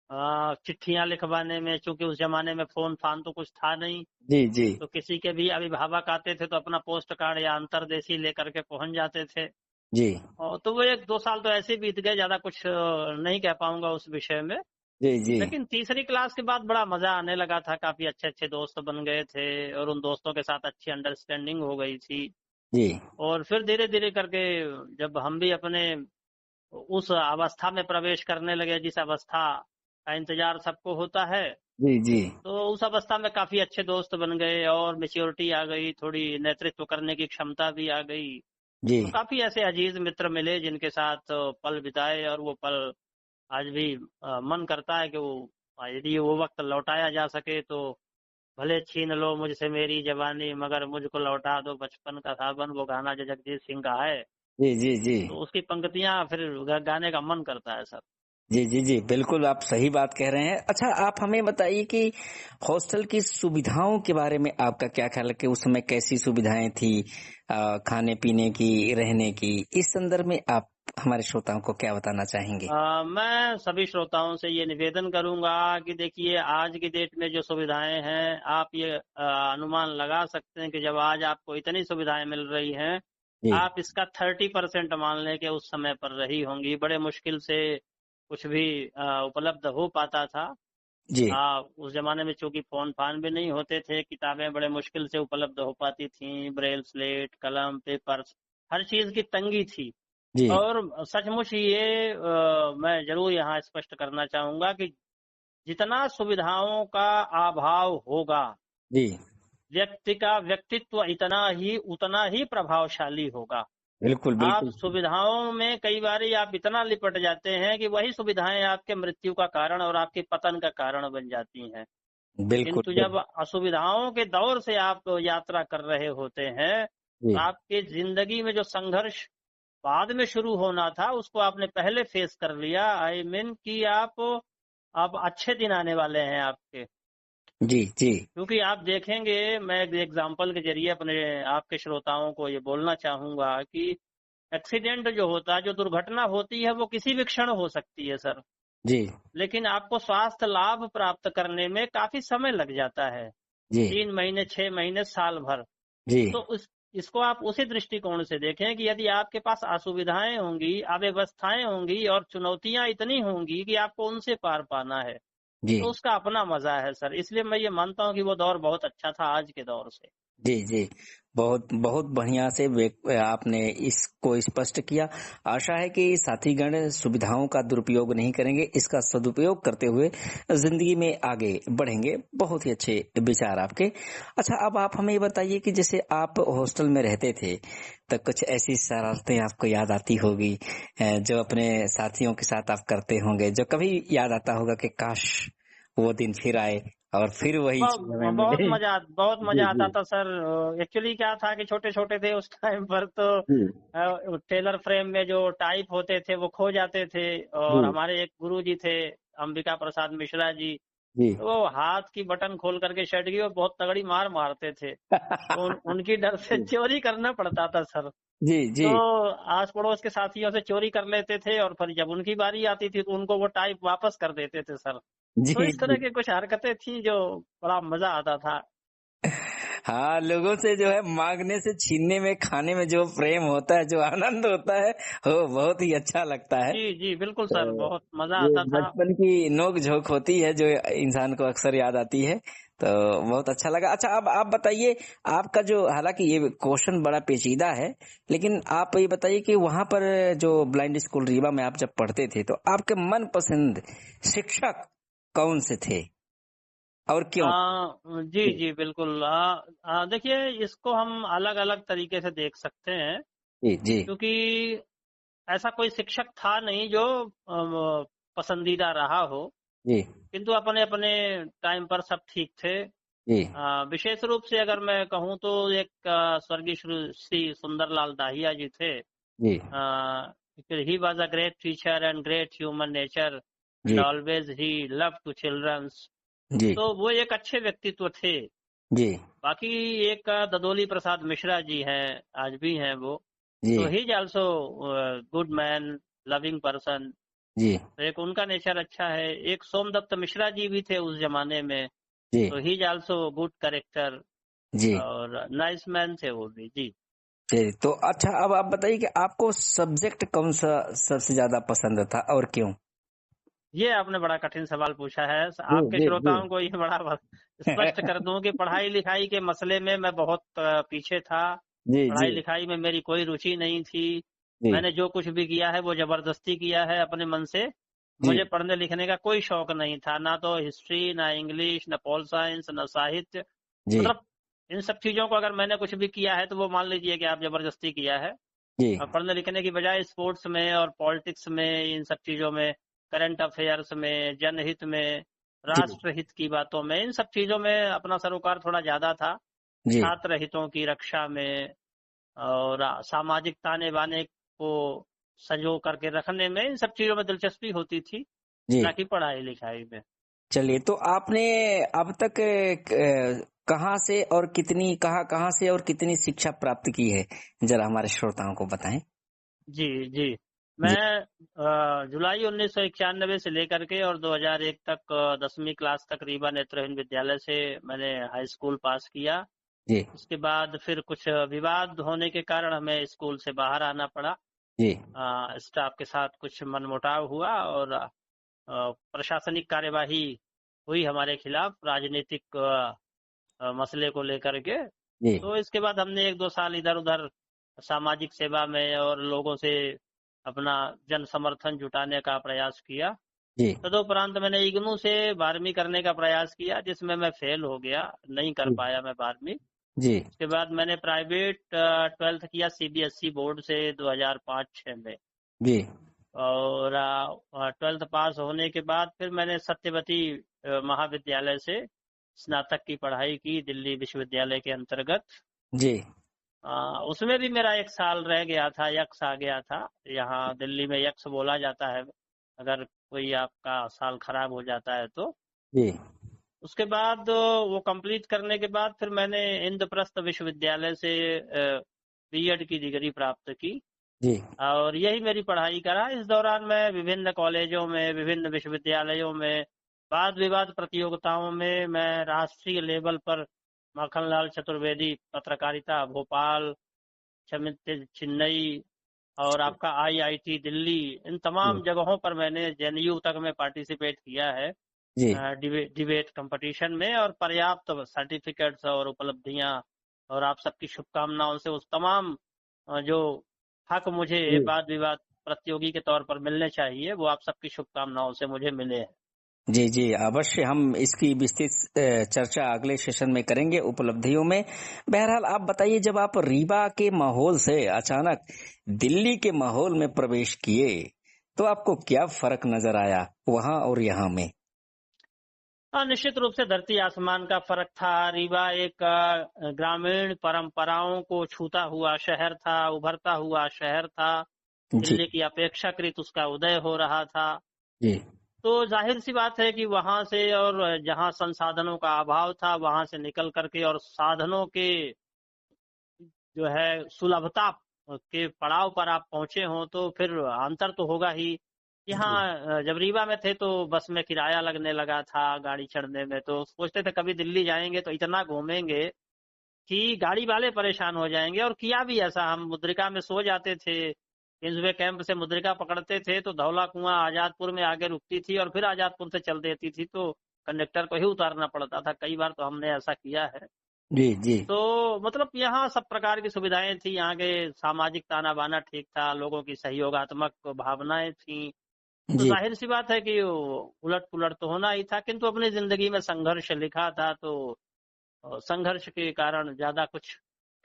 S3: चिट्ठियां लिखवाने में। चूंकि उस जमाने में फोन फान तो कुछ था नहीं,
S2: जी जी
S3: तो किसी के भी अभिभावक आते थे तो अपना पोस्ट कार्ड या अंतरदेशी लेकर के पहुंच जाते थे।
S2: जी
S3: और तो वो 1-2 साल तो ऐसे ही बीत गए, ज्यादा कुछ नहीं कह पाऊंगा उस विषय में।
S2: जी जी
S3: लेकिन तीसरी क्लास के बाद बड़ा मजा आने लगा था, काफी अच्छे अच्छे दोस्त बन गए थे, और उन दोस्तों के साथ अच्छी अंडरस्टैंडिंग हो गई थी।
S2: जी
S3: और फिर धीरे धीरे करके जब हम भी अपने उस अवस्था में प्रवेश करने लगे, जिस अवस्था का इंतजार सबको होता है,
S2: जी जी
S3: तो उस अवस्था में काफी अच्छे दोस्त बन गए, और मेच्योरिटी आ गई, थोड़ी नेतृत्व करने की क्षमता भी आ गई।
S2: जी
S3: तो काफी ऐसे अजीज मित्र मिले जिनके साथ पल बिताए, और वो पल आज भी मन करता है कि वो, यदि वो वक्त लौटाया जा सके तो भले छीन लो मुझसे मेरी जवानी, मगर मुझको लौटा दो बचपन का सावन। वो गाना जो जगजीत सिंह का है,
S2: जी जी जी
S3: तो उसकी पंक्तियां फिर गाने का मन करता है सर।
S2: जी जी जी बिल्कुल आप सही बात कह रहे हैं। अच्छा, आप हमें बताइए कि हॉस्टल की सुविधाओं के बारे में आपका क्या ख्याल है कि उस समय कैसी सुविधाएं थी, खाने पीने की, रहने की। इस संदर्भ में आप हमारे श्रोताओं को क्या बताना चाहेंगे।
S3: मैं सभी श्रोताओं से ये निवेदन करूंगा कि देखिए, आज की डेट में जो सुविधाएं हैं, आप ये अनुमान लगा सकते हैं कि जब आज आपको इतनी सुविधाएं मिल रही हैं,
S2: जी
S3: आप इसका 30% मान लें कि उस समय पर रही होंगी। बड़े मुश्किल से कुछ भी उपलब्ध हो पाता था।
S2: जी
S3: उस जमाने में चूंकि फोन फान भी नहीं होते थे, किताबें बड़े मुश्किल से उपलब्ध हो पाती थी, ब्रेल स्लेट, कलम, पेपर्स, हर चीज की तंगी थी।
S2: जी
S3: और सचमुच ये मैं जरूर यहाँ स्पष्ट करना चाहूंगा कि जितना सुविधाओं का अभाव होगा,
S2: जी
S3: व्यक्ति का व्यक्तित्व उतना ही प्रभावशाली होगा।
S2: बिल्कुल
S3: आप
S2: बिल्कुल
S3: सुविधाओं में कई बार आप इतना लिपट जाते हैं कि वही सुविधाएं आपके मृत्यु का कारण और आपके पतन का कारण बन जाती हैं।
S2: बिल्कुल
S3: किंतु जब असुविधाओं के दौर से आप यात्रा कर रहे होते हैं,
S2: जी
S3: तो आपके जिंदगी में जो संघर्ष बाद में शुरू होना था, उसको आपने पहले फेस कर लिया। आई मीन कि आप अब अच्छे दिन आने वाले हैं आपके।
S2: जी जी
S3: क्योंकि आप देखेंगे, मैं एक एग्जाम्पल के जरिए अपने आपके श्रोताओं को ये बोलना चाहूंगा कि एक्सीडेंट जो होता है, जो दुर्घटना होती है, वो किसी भी क्षण हो सकती है सर।
S2: जी
S3: लेकिन आपको स्वास्थ्य लाभ प्राप्त करने में काफी समय लग जाता है,
S2: जी
S3: 3 महीने, 6 महीने, साल भर।
S2: जी
S3: तो इसको आप उसी दृष्टिकोण से देखें कि यदि आपके पास असुविधाएं होंगी, अव्यवस्थाएं होंगी और चुनौतियां इतनी होंगी कि आपको उनसे पार पाना है,
S2: जी
S3: तो उसका अपना मजा है सर। इसलिए मैं ये मानता हूँ कि वो दौर बहुत अच्छा था आज के दौर से।
S2: जी, जी। बहुत बहुत बढ़िया से आपने इसको स्पष्ट किया। आशा है कि साथीगण सुविधाओं का दुरुपयोग नहीं करेंगे, इसका सदुपयोग करते हुए जिंदगी में आगे बढ़ेंगे। बहुत ही अच्छे विचार आपके। अच्छा, अब आप हमें ये बताइए कि जैसे आप हॉस्टल में रहते थे, तो कुछ ऐसी शरारतें आपको याद आती होगी जो अपने साथियों के साथ आप करते होंगे, जो कभी याद आता होगा कि काश वो दिन फिर आए और फिर वही चीज हमें मिले।
S3: बहुत
S2: जी,
S3: मजा आता
S2: जी,
S3: था सर। एक्चुअली क्या था कि छोटे छोटे थे उस टाइम पर, तो
S2: जी,
S3: टेलर फ्रेम में जो टाइप होते थे वो खो जाते थे।
S2: जी,
S3: और हमारे एक गुरु जी थे, अंबिका प्रसाद मिश्रा जी,
S2: जी।
S3: तो वो हाथ की बटन खोल करके शर्ट की और बहुत तगड़ी मार मारते थे, तो उनकी डर से
S2: जी,
S3: चोरी करना पड़ता था सर।
S2: जी, जी,
S3: तो आस पड़ोस के साथियों से चोरी कर लेते थे, और फिर जब उनकी बारी आती थी तो उनको वो टाइप वापस कर देते थे सर। तो
S2: जी,
S3: इस तरह
S2: जी।
S3: की कुछ हरकतें थी जो बड़ा मजा आता था।
S2: हाँ, लोगों से जो है मांगने से छीनने में, खाने में जो प्रेम होता है, जो आनंद होता है, वो बहुत ही अच्छा लगता है।
S3: जी जी बिल्कुल
S2: तो
S3: सर, बहुत मजा
S2: ये
S3: आता था।
S2: बचपन की नोक झोंक होती है जो इंसान को अक्सर याद आती है। तो बहुत अच्छा लगा। अच्छा, अब आप बताइए, आपका जो, हालांकि ये क्वेश्चन बड़ा पेचीदा है, लेकिन आप ये बताइए कि वहां पर जो ब्लाइंड स्कूल रीवा में आप जब पढ़ते थे, तो आपके मनपसंद शिक्षक कौन से थे और क्यों?
S3: जी जी बिल्कुल। देखिए, इसको हम अलग अलग तरीके से देख सकते हैं,
S2: जी, जी,
S3: क्योंकि ऐसा कोई शिक्षक था नहीं जो पसंदीदा रहा हो,
S2: जी,
S3: किंतु अपने अपने टाइम पर सब ठीक थे।
S2: जी,
S3: विशेष रूप से अगर मैं कहूँ तो एक स्वर्गीय श्री सुंदरलाल दाहिया जी थे।
S2: जी,
S3: he was a great teacher and great human nature, and
S2: जी,
S3: always he love to childrens.
S2: जी,
S3: तो वो एक अच्छे व्यक्तित्व थे।
S2: जी,
S3: बाकी एक ददोली प्रसाद मिश्रा जी हैं, आज भी हैं वो।
S2: जी,
S3: तो he is also good man, loving person.
S2: जी,
S3: तो एक उनका नेचर अच्छा है। एक सोमदत्त मिश्रा जी भी थे उस जमाने में,
S2: जी,
S3: तो he is also good character,
S2: जी,
S3: और नाइस मैन थे वो भी जी।
S2: जी। तो अच्छा, अब आप बताइए कि आपको सब्जेक्ट कौन सा सबसे ज्यादा पसंद था और क्यों?
S3: ये आपने बड़ा कठिन सवाल पूछा है।
S2: जी,
S3: आपके
S2: जी, जी।
S3: श्रोताओं को ये बड़ा स्पष्ट कर दूं कि पढ़ाई लिखाई के मसले में मैं बहुत पीछे था।
S2: जी, जी,
S3: पढ़ाई लिखाई में मेरी कोई रुचि नहीं थी।
S2: जी,
S3: मैंने जो कुछ भी किया है वो जबरदस्ती किया है अपने मन से।
S2: जी,
S3: मुझे पढ़ने लिखने का कोई शौक नहीं था, ना तो हिस्ट्री, ना इंग्लिश, ना पॉल साइंस, ना साहित्य।
S2: जी,
S3: मतलब इन सब चीजों को अगर मैंने कुछ भी किया है तो वो मान लीजिए कि आप जबरदस्ती किया है।
S2: जी,
S3: पढ़ने लिखने की बजाय स्पोर्ट्स में और पॉलिटिक्स में, इन सब चीजों में, करंट अफेयर्स में, जनहित में,
S2: जी,
S3: राष्ट्र हित की बातों में, इन सब चीजों में अपना सरोकार थोड़ा ज्यादा था।
S2: जी,
S3: छात्र हितों की रक्षा में और सामाजिक ताने बाने को संजो करके रखने में, इन सब चीजों में दिलचस्पी होती थी,
S2: जी।
S3: ना कि पढ़ाई लिखाई में।
S2: चलिए, तो आपने अब तक कहाँ से और कितनी, कहाँ से और कितनी शिक्षा प्राप्त की है, जरा हमारे श्रोताओं को बताएं।
S3: जी जी।
S2: जी,
S3: मैं जुलाई 1991 से लेकर के और 2001 तक 10वीं क्लास तक रीवा नेत्रहीन विद्यालय से मैंने हाई स्कूल पास किया।
S2: जी,
S3: उसके बाद फिर कुछ विवाद होने के कारण हमें स्कूल से बाहर आना पड़ा।
S2: जी,
S3: स्टाफ के साथ कुछ मनमुटाव हुआ, और प्रशासनिक कार्यवाही हुई हमारे खिलाफ, राजनीतिक मसले को लेकर के।
S2: जी,
S3: तो इसके बाद हमने एक दो साल इधर उधर सामाजिक सेवा में और लोगों से अपना जन समर्थन जुटाने का प्रयास किया।
S2: जी,
S3: तदुपरांत मैंने इग्नू से 12वीं करने का प्रयास किया, जिसमें मैं फेल हो गया, नहीं कर
S2: जी,
S3: पाया मैं 12वीं।
S2: जी,
S3: उसके बाद मैंने प्राइवेट 12th किया सीबीएसई बोर्ड से 2005-06 में।
S2: जी,
S3: और 12th पास होने के बाद फिर मैंने सत्यवती महाविद्यालय से स्नातक की पढ़ाई की, दिल्ली विश्वविद्यालय के अंतर्गत।
S2: जी,
S3: उसमें भी मेरा एक साल रह गया था, यक्स आ गया था। यहाँ दिल्ली में यक्स बोला जाता है अगर कोई आपका साल खराब हो जाता है तो।
S2: जी,
S3: उसके बाद वो कंप्लीट करने के बाद फिर मैंने इंद्रप्रस्थ विश्वविद्यालय से बीएड की डिग्री प्राप्त की,
S2: जी,
S3: और यही मेरी पढ़ाई का रहा। इस दौरान मैं विभिन्न कॉलेजों में, विभिन्न विश्वविद्यालयों में, वाद विवाद प्रतियोगिताओं में मैं राष्ट्रीय लेवल पर माखनलाल चतुर्वेदी पत्रकारिता भोपाल, चेन्नई, और आपका आईआईटी दिल्ली, इन
S2: जी,
S3: तमाम जगहों पर मैंने जेएनयू तक में पार्टिसिपेट किया है
S2: जी,
S3: डिबेट कंपटीशन में, और पर्याप्त सर्टिफिकेट्स और उपलब्धियां और आप सबकी शुभकामनाओं से उस तमाम जो हक मुझे
S2: जी
S3: वाद विवाद प्रतियोगी के तौर पर मिलने चाहिए, वो आप सबकी शुभकामनाओं से मुझे मिले हैं।
S2: जी जी, अवश्य हम इसकी विस्तृत चर्चा अगले सेशन में करेंगे उपलब्धियों में। बहरहाल आप बताइए, जब आप रीवा के माहौल से अचानक दिल्ली के माहौल में प्रवेश किए तो आपको क्या फर्क नजर आया वहां और यहाँ में?
S3: हाँ, निश्चित रूप से धरती आसमान का फर्क था। रीवा एक ग्रामीण परंपराओं को छूता हुआ शहर था, उभरता हुआ शहर था।
S2: जी
S3: दिल्ली की अपेक्षाकृत उसका उदय हो रहा था।
S2: जी
S3: तो जाहिर सी बात है कि वहां से, और जहां संसाधनों का अभाव था, वहां से निकल करके और साधनों के जो है सुलभता के पड़ाव पर आप पहुंचे हो, तो फिर अंतर तो होगा ही।
S2: जी
S3: यहाँ जब रीवा में थे तो बस में किराया लगने लगा था गाड़ी चढ़ने में, तो सोचते थे कभी दिल्ली जाएंगे तो इतना घूमेंगे कि गाड़ी वाले परेशान हो जाएंगे। और किया भी ऐसा, हम मुद्रिका में सो जाते थे। किंग्सवे कैंप से मुद्रिका पकड़ते थे तो धौला कुआं आजादपुर में आगे रुकती थी और फिर आजादपुर से चल देती थी, तो कंडक्टर को ही उतारना पड़ता था। कई बार तो हमने ऐसा किया है।
S2: जी जी
S3: तो मतलब यहाँ सब प्रकार की सुविधाएं थी। यहाँ के सामाजिक ताना बाना ठीक था, लोगों की सहयोगात्मक भावनाएं थी। तो
S2: जी
S3: जाहिर सी बात है कि उलट पुलट तो होना ही था, किंतु अपनी जिंदगी में संघर्ष लिखा था, तो संघर्ष के कारण ज्यादा कुछ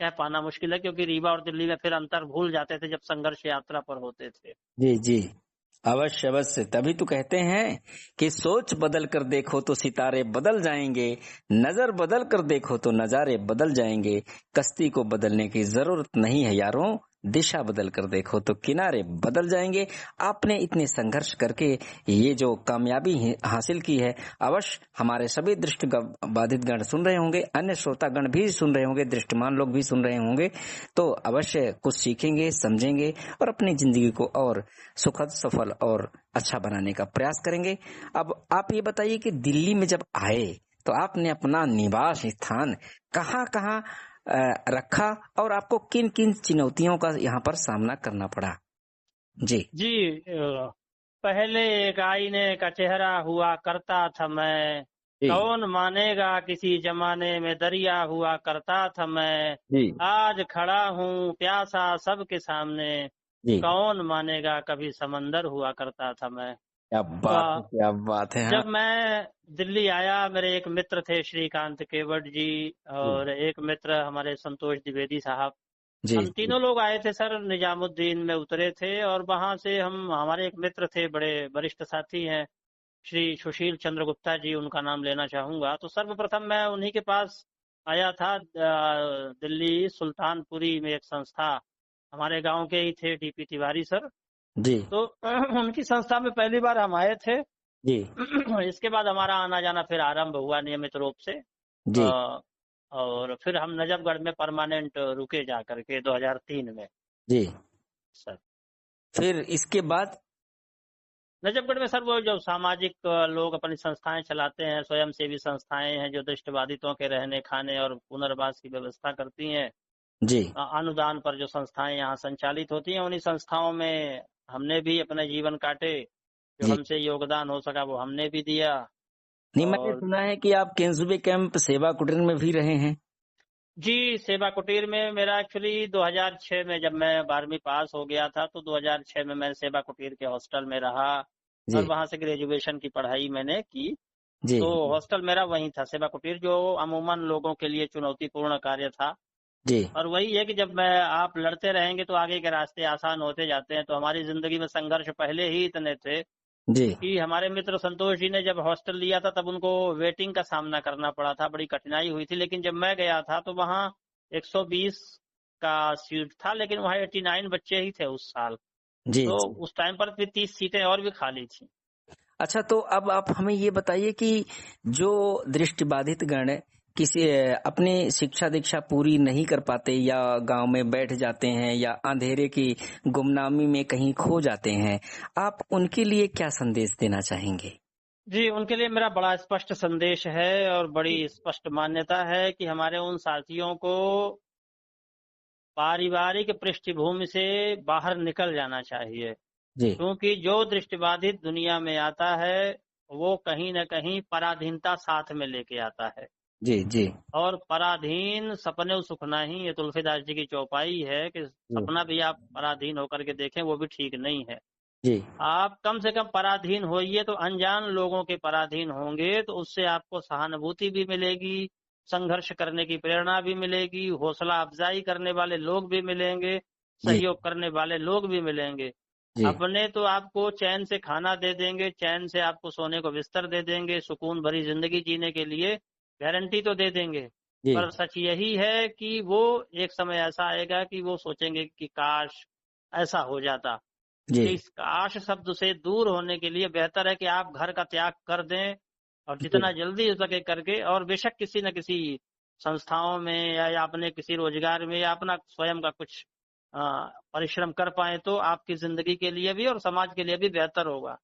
S3: कह पाना मुश्किल है, क्योंकि रीवा और दिल्ली में फिर अंतर भूल जाते थे जब संघर्ष यात्रा पर होते थे।
S2: जी जी, अवश्य अवश्य, तभी तो कहते हैं कि सोच बदल कर देखो तो सितारे बदल जाएंगे, नजर बदल कर देखो तो नजारे बदल जाएंगे। कश्ती को बदलने की जरूरत नहीं है यारों, दिशा बदल कर देखो तो किनारे बदल जाएंगे। आपने इतने संघर्ष करके ये जो कामयाबी हासिल की है, अवश्य हमारे सभी दृष्टि बाधित गण सुन रहे होंगे, अन्य श्रोतागण भी सुन रहे होंगे, दृष्टिमान लोग भी सुन रहे होंगे, तो अवश्य कुछ सीखेंगे, समझेंगे और अपनी जिंदगी को और सुखद, सफल और अच्छा बनाने का प्रयास करेंगे। अब आप ये बताइए कि दिल्ली में जब आए तो आपने अपना निवास स्थान कहाँ कहाँ रखा और आपको किन किन चुनौतियों का यहाँ पर सामना करना पड़ा? जी
S3: जी, पहले एक आईने का चेहरा हुआ करता था मैं,
S2: जी
S3: कौन मानेगा किसी जमाने में दरिया हुआ करता था मैं।
S2: जी
S3: आज खड़ा हूँ प्यासा सबके सामने,
S2: जी,
S3: कौन मानेगा कभी समंदर हुआ करता था मैं।
S2: क्या बात है, क्या बात है। हाँ
S3: जब मैं दिल्ली आया, मेरे एक मित्र थे श्रीकांत केवट जी,
S2: जी
S3: और एक मित्र हमारे संतोष द्विवेदी साहब।
S2: जी
S3: हम
S2: जी
S3: तीनों लोग आए थे सर, निजामुद्दीन में उतरे थे, और वहां से हमारे एक मित्र थे, बड़े वरिष्ठ साथी हैं, श्री सुशील चंद्र गुप्ता जी, उनका नाम लेना चाहूंगा। तो सर्वप्रथम मैं उन्हीं के पास आया था। दिल्ली सुल्तानपुरी में एक संस्था, हमारे गांव के ही थे, डीपी तिवारी सर।
S2: जी
S3: तो उनकी संस्था में पहली बार हम आए थे।
S2: जी
S3: इसके बाद हमारा आना जाना फिर आरंभ हुआ नियमित रूप से।
S2: जी
S3: और फिर हम नजफगढ़ में परमानेंट रुके जा करके 2003 में
S2: जी,
S3: सर।
S2: फिर इसके बाद?
S3: नजफगढ़ में सर वो जो सामाजिक लोग अपनी संस्थाएं चलाते हैं, स्वयंसेवी संस्थाएं हैं जो दृष्टिबाधितों के रहने खाने और पुनर्वास की व्यवस्था करती हैं।
S2: जी
S3: अनुदान पर जो संस्थाएं यहाँ संचालित होती हैं, उन्हीं संस्थाओं में हमने भी अपने जीवन काटे। जो
S2: जी,
S3: हमसे योगदान हो सका वो हमने भी दिया।
S2: नहीं मैंने
S3: और
S2: सुना है कि आप किंग्सवे कैंप सेवा कुटीर में भी रहे हैं।
S3: जी, सेवा कुटीर में मेरा एक्चुअली 2006 में, जब मैं 12वीं पास हो गया था, तो 2006 में मैं सेवा कुटीर के हॉस्टल में रहा,
S2: जी
S3: और वहां से ग्रेजुएशन की पढ़ाई मैंने की।
S2: जी
S3: तो हॉस्टल मेरा वहीं था, सेवा कुटीर, जो अमूमन लोगों के लिए चुनौतीपूर्ण कार्य था।
S2: जी
S3: और वही है कि जब आप लड़ते रहेंगे तो आगे के रास्ते आसान होते जाते हैं। तो हमारी जिंदगी में संघर्ष पहले ही इतने थे
S2: जी
S3: कि हमारे मित्र संतोष जी ने जब हॉस्टल लिया था तब उनको वेटिंग का सामना करना पड़ा था, बड़ी कठिनाई हुई थी। लेकिन जब मैं गया था तो वहाँ 120 का सीट था, लेकिन वहाँ 89 बच्चे ही थे उस साल।
S2: जी
S3: तो
S2: जी।
S3: उस टाइम पर भी 30 सीटें और भी खाली थी।
S2: अच्छा, तो अब आप हमें ये बताइए कि जो दृष्टिबाधित गण किसी अपनी शिक्षा दीक्षा पूरी नहीं कर पाते या गांव में बैठ जाते हैं या अंधेरे की गुमनामी में कहीं खो जाते हैं, आप उनके लिए क्या संदेश देना चाहेंगे?
S3: जी, उनके लिए मेरा बड़ा स्पष्ट संदेश है और बड़ी स्पष्ट मान्यता है कि हमारे उन साथियों को पारिवारिक पृष्ठभूमि से बाहर निकल जाना चाहिए।
S2: जी
S3: क्योंकि जो दृष्टिबाधित दुनिया में आता है वो कहीं न कहीं पराधीनता साथ में लेके आता है।
S2: जी जी
S3: और पराधीन सपने सुख नहीं, ये तुलसीदास जी की चौपाई है कि सपना भी आप पराधीन होकर के देखें, वो भी ठीक नहीं है।
S2: जी
S3: आप कम से कम पराधीन होइए तो अनजान लोगों के पराधीन होंगे तो उससे आपको सहानुभूति भी मिलेगी, संघर्ष करने की प्रेरणा भी मिलेगी, हौसला अफजाई करने वाले लोग भी मिलेंगे,
S2: जी
S3: सहयोग करने वाले लोग भी मिलेंगे।
S2: जी
S3: अपने तो आपको चैन से खाना दे देंगे, चैन से आपको सोने को बिस्तर दे देंगे, सुकून भरी जिंदगी जीने के लिए गारंटी तो दे देंगे,
S2: जी
S3: पर सच यही है कि वो एक समय ऐसा आएगा कि वो सोचेंगे कि काश ऐसा हो जाता।
S2: जी
S3: इस काश शब्द से दूर होने के लिए बेहतर है कि आप घर का त्याग कर दें और
S2: जी
S3: जितना जल्दी हो सके करके, और बेशक किसी न किसी संस्थाओं में या अपने किसी रोजगार में या अपना स्वयं का कुछ परिश्रम कर पाए तो आपकी जिंदगी के लिए भी और समाज के लिए भी बेहतर होगा।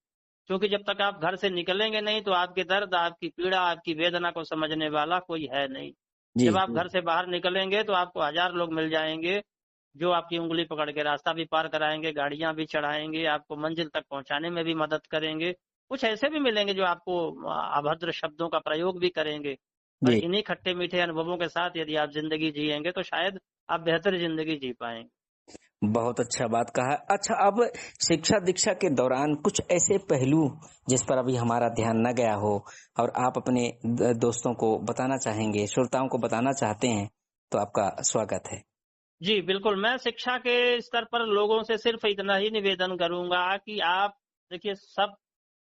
S3: क्योंकि जब तक आप घर से निकलेंगे नहीं तो आपके दर्द, आपकी पीड़ा, आपकी वेदना को समझने वाला कोई है नहीं।
S2: जी
S3: जब आप
S2: जी
S3: घर से बाहर निकलेंगे तो आपको 1000 लोग मिल जाएंगे जो आपकी उंगली पकड़ के रास्ता भी पार कराएंगे, गाड़ियां भी चढ़ाएंगे, आपको मंजिल तक पहुंचाने में भी मदद करेंगे। कुछ ऐसे भी मिलेंगे जो आपको अभद्र शब्दों का प्रयोग भी करेंगे। पर
S2: जी
S3: इन्हीं खट्टे मीठे अनुभवों के साथ यदि आप जिंदगी जिएंगे तो शायद आप बेहतर जिंदगी जी पाएंगे।
S2: बहुत अच्छा बात कहा। अच्छा, अब शिक्षा दीक्षा के दौरान कुछ ऐसे पहलू जिस पर अभी हमारा ध्यान न गया हो और आप अपने दोस्तों को बताना चाहेंगे, श्रोताओं को बताना चाहते हैं, तो आपका स्वागत है।
S3: जी बिल्कुल, मैं शिक्षा के स्तर पर लोगों से सिर्फ इतना ही निवेदन करूंगा कि आप देखिए, सब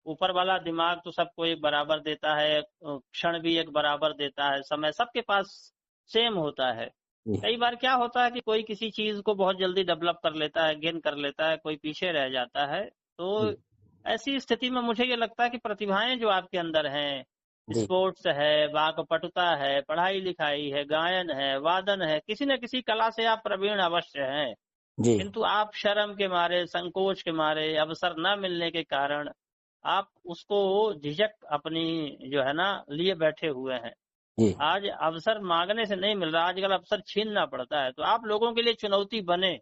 S3: ऊपर वाला दिमाग तो सबको एक बराबर देता है, क्षण भी एक बराबर देता है, समय सबके पास सेम होता है।
S2: जी
S3: कई बार क्या होता है कि कोई किसी चीज को बहुत जल्दी डेवलप कर लेता है, गेन कर लेता है, कोई पीछे रह जाता है। तो
S2: जी
S3: ऐसी स्थिति में मुझे ये लगता है कि प्रतिभाएं जो आपके अंदर हैं,
S2: जी
S3: स्पोर्ट्स है, वाक्पटुता है, पढ़ाई लिखाई है, गायन है, वादन है, किसी न किसी कला से आप प्रवीण अवश्य हैं,
S2: जी
S3: किंतु आप शर्म के मारे, संकोच के मारे, अवसर न मिलने के कारण आप उसको झिझक अपनी जो है ना लिए बैठे हुए हैं।
S2: जी
S3: आज अवसर मांगने से नहीं मिल रहा, आजकल अवसर छीनना पड़ता है। तो आप लोगों के लिए चुनौती बने,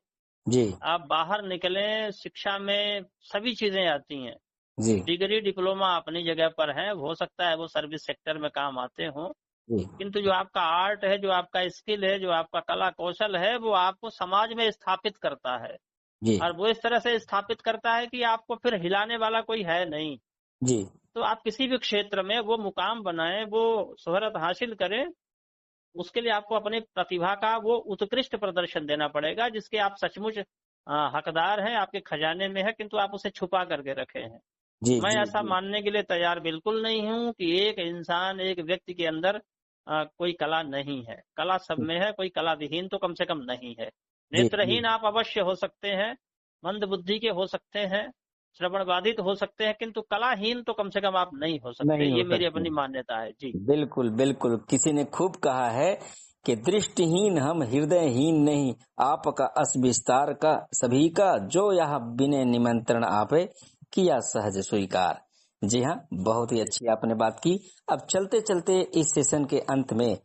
S2: जी
S3: आप बाहर निकलें, शिक्षा में सभी चीजें आती हैं।
S2: जी
S3: डिग्री डिप्लोमा अपनी जगह पर है, हो सकता है वो सर्विस सेक्टर में काम आते हों,
S2: जी
S3: किंतु जो आपका आर्ट है, जो आपका स्किल है, जो आपका कला कौशल है, वो आपको समाज में स्थापित करता है।
S2: जी
S3: और वो इस तरह से स्थापित करता है कि आपको फिर हिलाने वाला कोई है नहीं।
S2: जी
S3: तो आप किसी भी क्षेत्र में वो मुकाम बनाएं, वो शोहरत हासिल करें, उसके लिए आपको अपनी प्रतिभा का वो उत्कृष्ट प्रदर्शन देना पड़ेगा जिसके आप सचमुच हकदार हैं, आपके खजाने में है, किंतु आप उसे छुपा करके रखे हैं।
S2: जी
S3: मैं
S2: जी
S3: ऐसा
S2: जी
S3: मानने के लिए तैयार बिल्कुल नहीं हूं कि एक इंसान, एक व्यक्ति के अंदर कोई कला नहीं है। कला सब में है, कोई कला विहीन तो कम से कम नहीं है।
S2: जी
S3: नेत्रहीन आप अवश्य हो सकते हैं, मंद बुद्धि के हो सकते हैं, श्रवण बाधित हो सकते हैं, किंतु कलाहीन तो कम से कम आप नहीं हो सकते।
S2: नहीं हो
S3: ये मेरी
S2: सकते।
S3: अपनी मान्यता है। जी
S2: बिल्कुल बिल्कुल, किसी ने खूब कहा है कि दृष्टिहीन हम हृदयहीन नहीं, आपका अस विस्तार का सभी का, जो यह बिने निमंत्रण आपे किया सहज स्वीकार। जी हाँ, बहुत ही अच्छी आपने बात की। अब चलते चलते इस सेशन के अंत में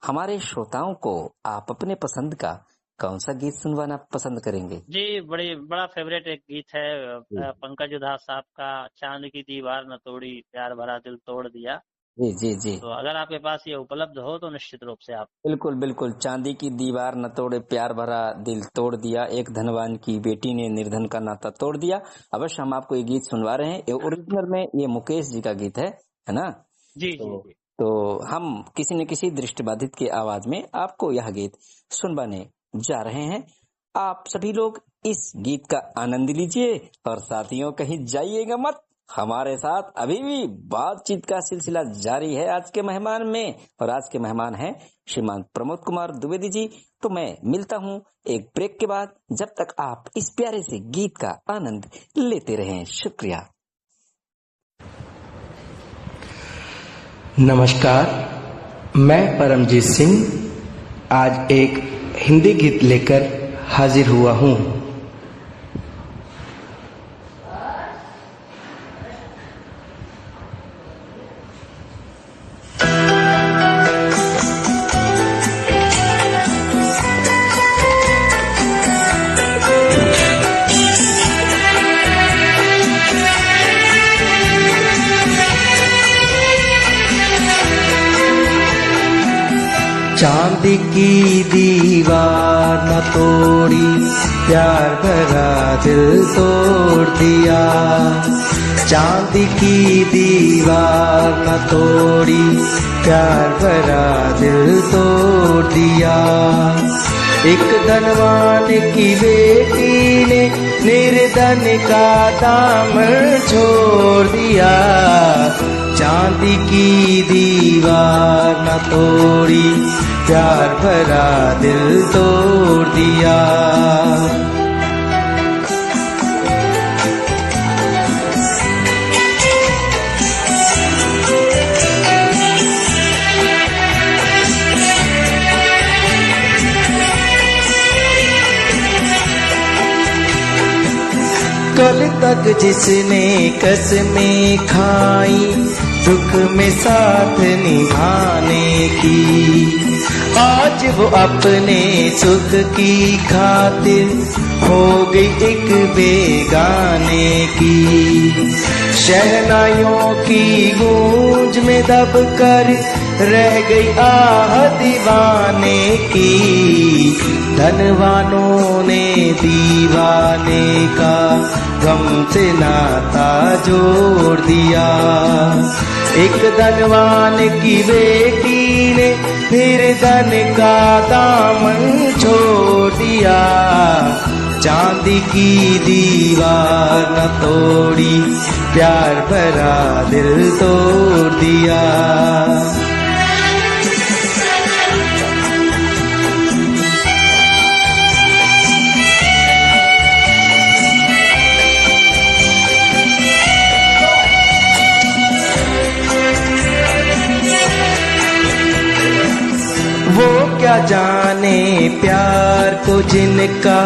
S2: हमारे श्रोताओं को आप अपने पसंद का कौन सा गीत सुनवाना पसंद करेंगे?
S3: जी, बड़ा फेवरेट एक गीत है पंकज उधास साहब का, चांद की दीवार न तोड़ी, प्यार भरा दिल तोड़ दिया।
S2: जी जी जी
S3: तो अगर आपके पास ये उपलब्ध हो तो निश्चित रूप से आप।
S2: बिल्कुल बिल्कुल। चांदी की दीवार न तोड़े, प्यार भरा दिल तोड़ दिया, एक धनवान की बेटी ने निर्धन का नाता तोड़ दिया। अवश्य हम आपको ये गीत सुनवा रहे हैं। ये ओरिजिनल में ये मुकेश जी का गीत है ना?
S3: जी जी जी।
S2: तो हम किसी न किसी दृष्टिबाधित की आवाज में आपको यह गीत सुनवाने जा रहे हैं। आप सभी लोग इस गीत का आनंद लीजिए और साथियों कहीं जाइएगा मत, हमारे साथ अभी भी बातचीत का सिलसिला जारी है आज के मेहमान में। और आज के मेहमान हैं श्रीमान प्रमोद कुमार द्विवेदी जी। तो मैं मिलता हूं एक ब्रेक के बाद, जब तक आप इस प्यारे से गीत का आनंद लेते रहें। शुक्रिया।
S6: नमस्कार, मैं परमजीत सिंह आज एक हिंदी गीत लेकर हाजिर हुआ हूँ। चांदी की दीवार न तोड़ी, प्यार भरा दिल तोड़ दिया। चांदी की दीवार न तोड़ी, प्यार भरा दिल तोड़ दिया। एक धनवान की बेटी ने निर्धन का दामन छोड़ दिया। चांदी की दीवार न तोड़ी, प्यार भरा दिल तोड़ दिया। कल तक जिसने कसमें खाई, दुख में साथ निभाने की, आज वो अपने सुख की खातिर हो गई एक बेगाने की। शहनाइयों की गूंज में दब कर रह गई आह दीवाने की। धनवानों ने दीवाने का गम से नाता जोड़ दिया। एक धनवान की बेटी ने फिर धन का दामन छोड़ दिया। चांदी की दीवार न तोड़ी, प्यार भरा दिल तोड़ दिया। वो क्या जाने प्यार को जिनका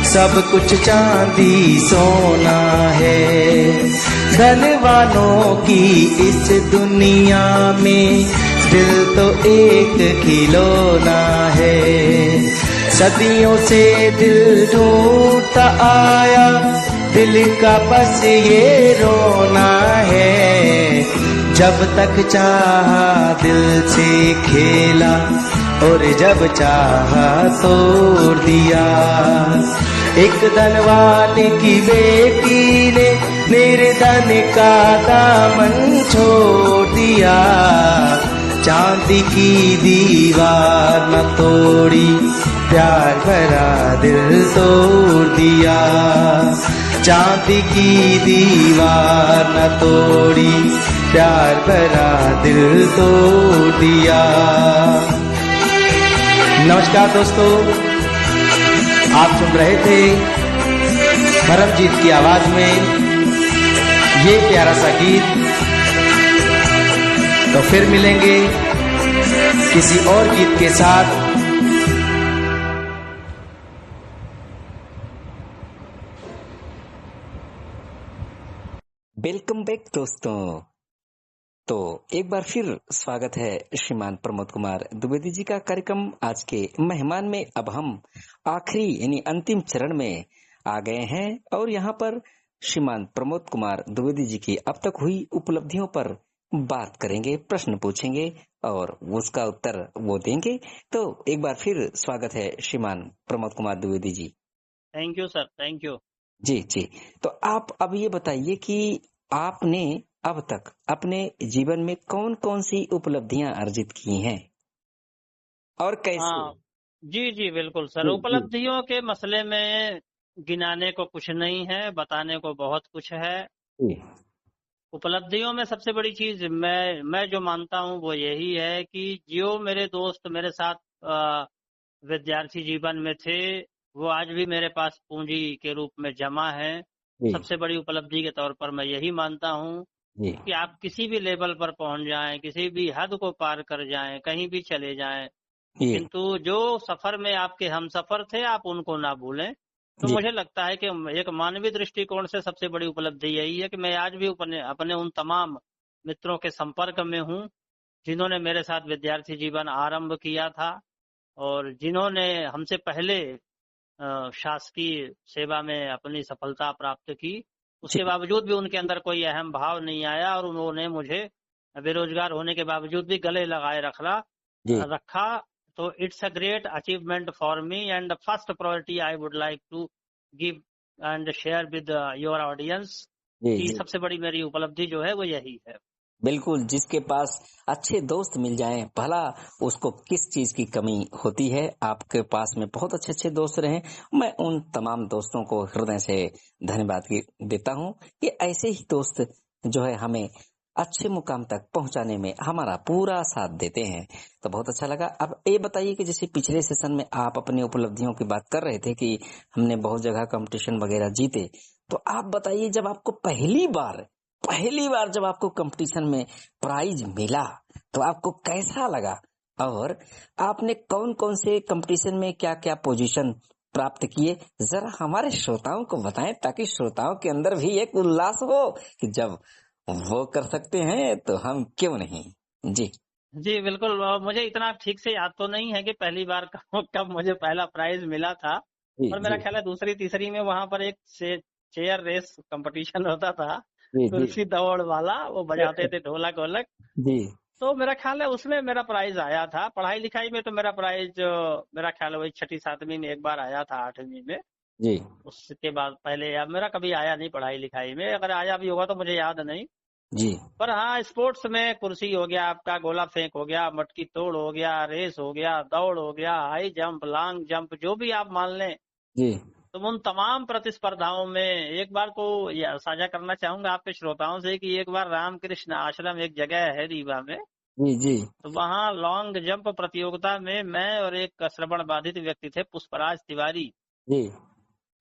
S6: सब कुछ चांदी सोना है। धनवानों की इस दुनिया में दिल तो एक खिलौना है। सदियों से दिल ढूंढता आया, दिल का बस ये रोना है। जब तक चाहा दिल से खेला, और जब चाहा तोड़ दिया। एक धनवान की बेटी ने निर्धन का दामन छोड़ दिया। चांदी की दीवार न तोड़ी, प्यार भरा दिल तोड़ दिया। चांदी की दीवार न तोड़ी, प्यार भरा दिल तोड़ दिया। नमस्कार दोस्तों, आप सुन रहे थे परमजीत की आवाज में ये प्यारा सा गीत। तो फिर मिलेंगे किसी और गीत के साथ।
S2: वेलकम बैक दोस्तों। तो एक बार फिर स्वागत है श्रीमान प्रमोद कुमार द्विवेदी जी का कार्यक्रम आज के मेहमान में। अब हम आखिरी यानी अंतिम चरण में आ गए हैं और यहाँ पर श्रीमान प्रमोद कुमार द्विवेदी जी की अब तक हुई उपलब्धियों पर बात करेंगे, प्रश्न पूछेंगे और उसका उत्तर वो देंगे। तो एक बार फिर स्वागत है Shriman Pramod Kumar Dwivedi ji.
S3: Thank you sir, thank you.
S2: जी जी। तो आप अब ये बताइए कि आपने अब तक अपने जीवन में कौन कौन सी उपलब्धियां अर्जित की हैं और कैसे?
S3: हाँ जी जी बिल्कुल सर।
S2: जी,
S3: उपलब्धियों के मसले में गिनाने को कुछ नहीं है, बताने को बहुत कुछ है।
S2: जी,
S3: उपलब्धियों में सबसे बड़ी चीज मैं जो मानता हूँ वो यही है कि जो मेरे दोस्त मेरे साथ विद्यार्थी जीवन में थे वो आज भी मेरे पास पूंजी के रूप में जमा है।
S2: जी,
S3: सबसे बड़ी उपलब्धि के तौर पर मैं यही मानता हूँ
S2: जी,
S3: कि आप किसी भी लेवल पर पहुंच जाएं, किसी भी हद को पार कर जाएं, कहीं भी चले जाएं,
S2: जी,
S3: किंतु जो सफर में आपके हमसफर थे आप उनको ना भूलें। तो
S2: जी,
S3: मुझे लगता है कि एक मानवीय दृष्टिकोण से सबसे बड़ी उपलब्धि यही है कि मैं आज भी अपने उन तमाम मित्रों के संपर्क में हूँ जिन्होंने मेरे साथ विद्यार्थी जीवन आरंभ किया था और जिन्होंने हमसे पहले शासकीय सेवा में अपनी सफलता प्राप्त की। उसके बावजूद भी उनके अंदर कोई अहम भाव नहीं आया और उन्होंने मुझे बेरोजगार होने के बावजूद भी गले लगाए
S2: जी,
S3: रखा तो it's a great achievement for me and first priority I would like to give and share with your audience
S2: जी
S3: कि
S2: जी
S3: सबसे बड़ी मेरी उपलब्धि जो है वो यही है।
S2: बिल्कुल। जिसके पास अच्छे दोस्त मिल जाएं, भला उसको किस चीज की कमी होती है। आपके पास में बहुत अच्छे अच्छे दोस्त रहे। मैं उन तमाम दोस्तों को हृदय से धन्यवाद देता हूं कि ऐसे ही दोस्त जो है हमें अच्छे मुकाम तक पहुंचाने में हमारा पूरा साथ देते हैं। तो बहुत अच्छा लगा। अब ये बताइए कि जैसे पिछले सेशन में आप अपनी उपलब्धियों की बात कर रहे थे कि हमने बहुत जगह कंपटीशन वगैरह जीते, तो आप बताइए जब आपको पहली बार जब आपको कंपटीशन में प्राइज मिला तो आपको कैसा लगा, और आपने कौन कौन से कंपटीशन में क्या क्या पोजीशन प्राप्त किए, जरा हमारे श्रोताओं को बताएं ताकि श्रोताओं के अंदर भी एक उल्लास हो कि जब वो कर सकते हैं तो हम क्यों नहीं। जी
S3: जी बिल्कुल। मुझे इतना ठीक से याद तो नहीं है कि पहली बार कब मुझे पहला प्राइज मिला था,
S2: जी
S3: पर मेरा
S2: जी
S3: ख्याल है दूसरी तीसरी में वहां पर एक चेयर रेस कंपटीशन होता था,
S2: जी जी
S3: कुर्सी दौड़ वाला, वो बजाते थे ढोलक वोलक।
S2: जी
S3: तो मेरा ख्याल है उसमें मेरा प्राइज आया था। पढ़ाई लिखाई में तो मेरा प्राइज मेरा ख्याल है वही छठी सातवीं में एक बार आया था, आठवीं में।
S2: जी
S3: उसके बाद पहले या मेरा कभी आया नहीं पढ़ाई लिखाई में, अगर आया भी होगा तो मुझे याद नहीं।
S2: जी
S3: पर हाँ, स्पोर्ट्स में कुर्सी हो गया, आपका गोला फेंक हो गया, मटकी तोड़ हो गया, रेस हो गया, दौड़ हो गया, हाई जंप, लॉन्ग जंप, जो भी आप मान लें,
S2: जी
S3: तो उन तमाम प्रतिस्पर्धाओं में एक बार को साझा करना चाहूंगा आपके श्रोताओं से कि एक बार रामकृष्ण आश्रम एक जगह है रीवा में,
S2: जी जी
S3: तो वहाँ लॉन्ग जंप प्रतियोगिता में मैं और एक श्रवण बाधित व्यक्ति थे, पुष्पराज तिवारी।
S2: जी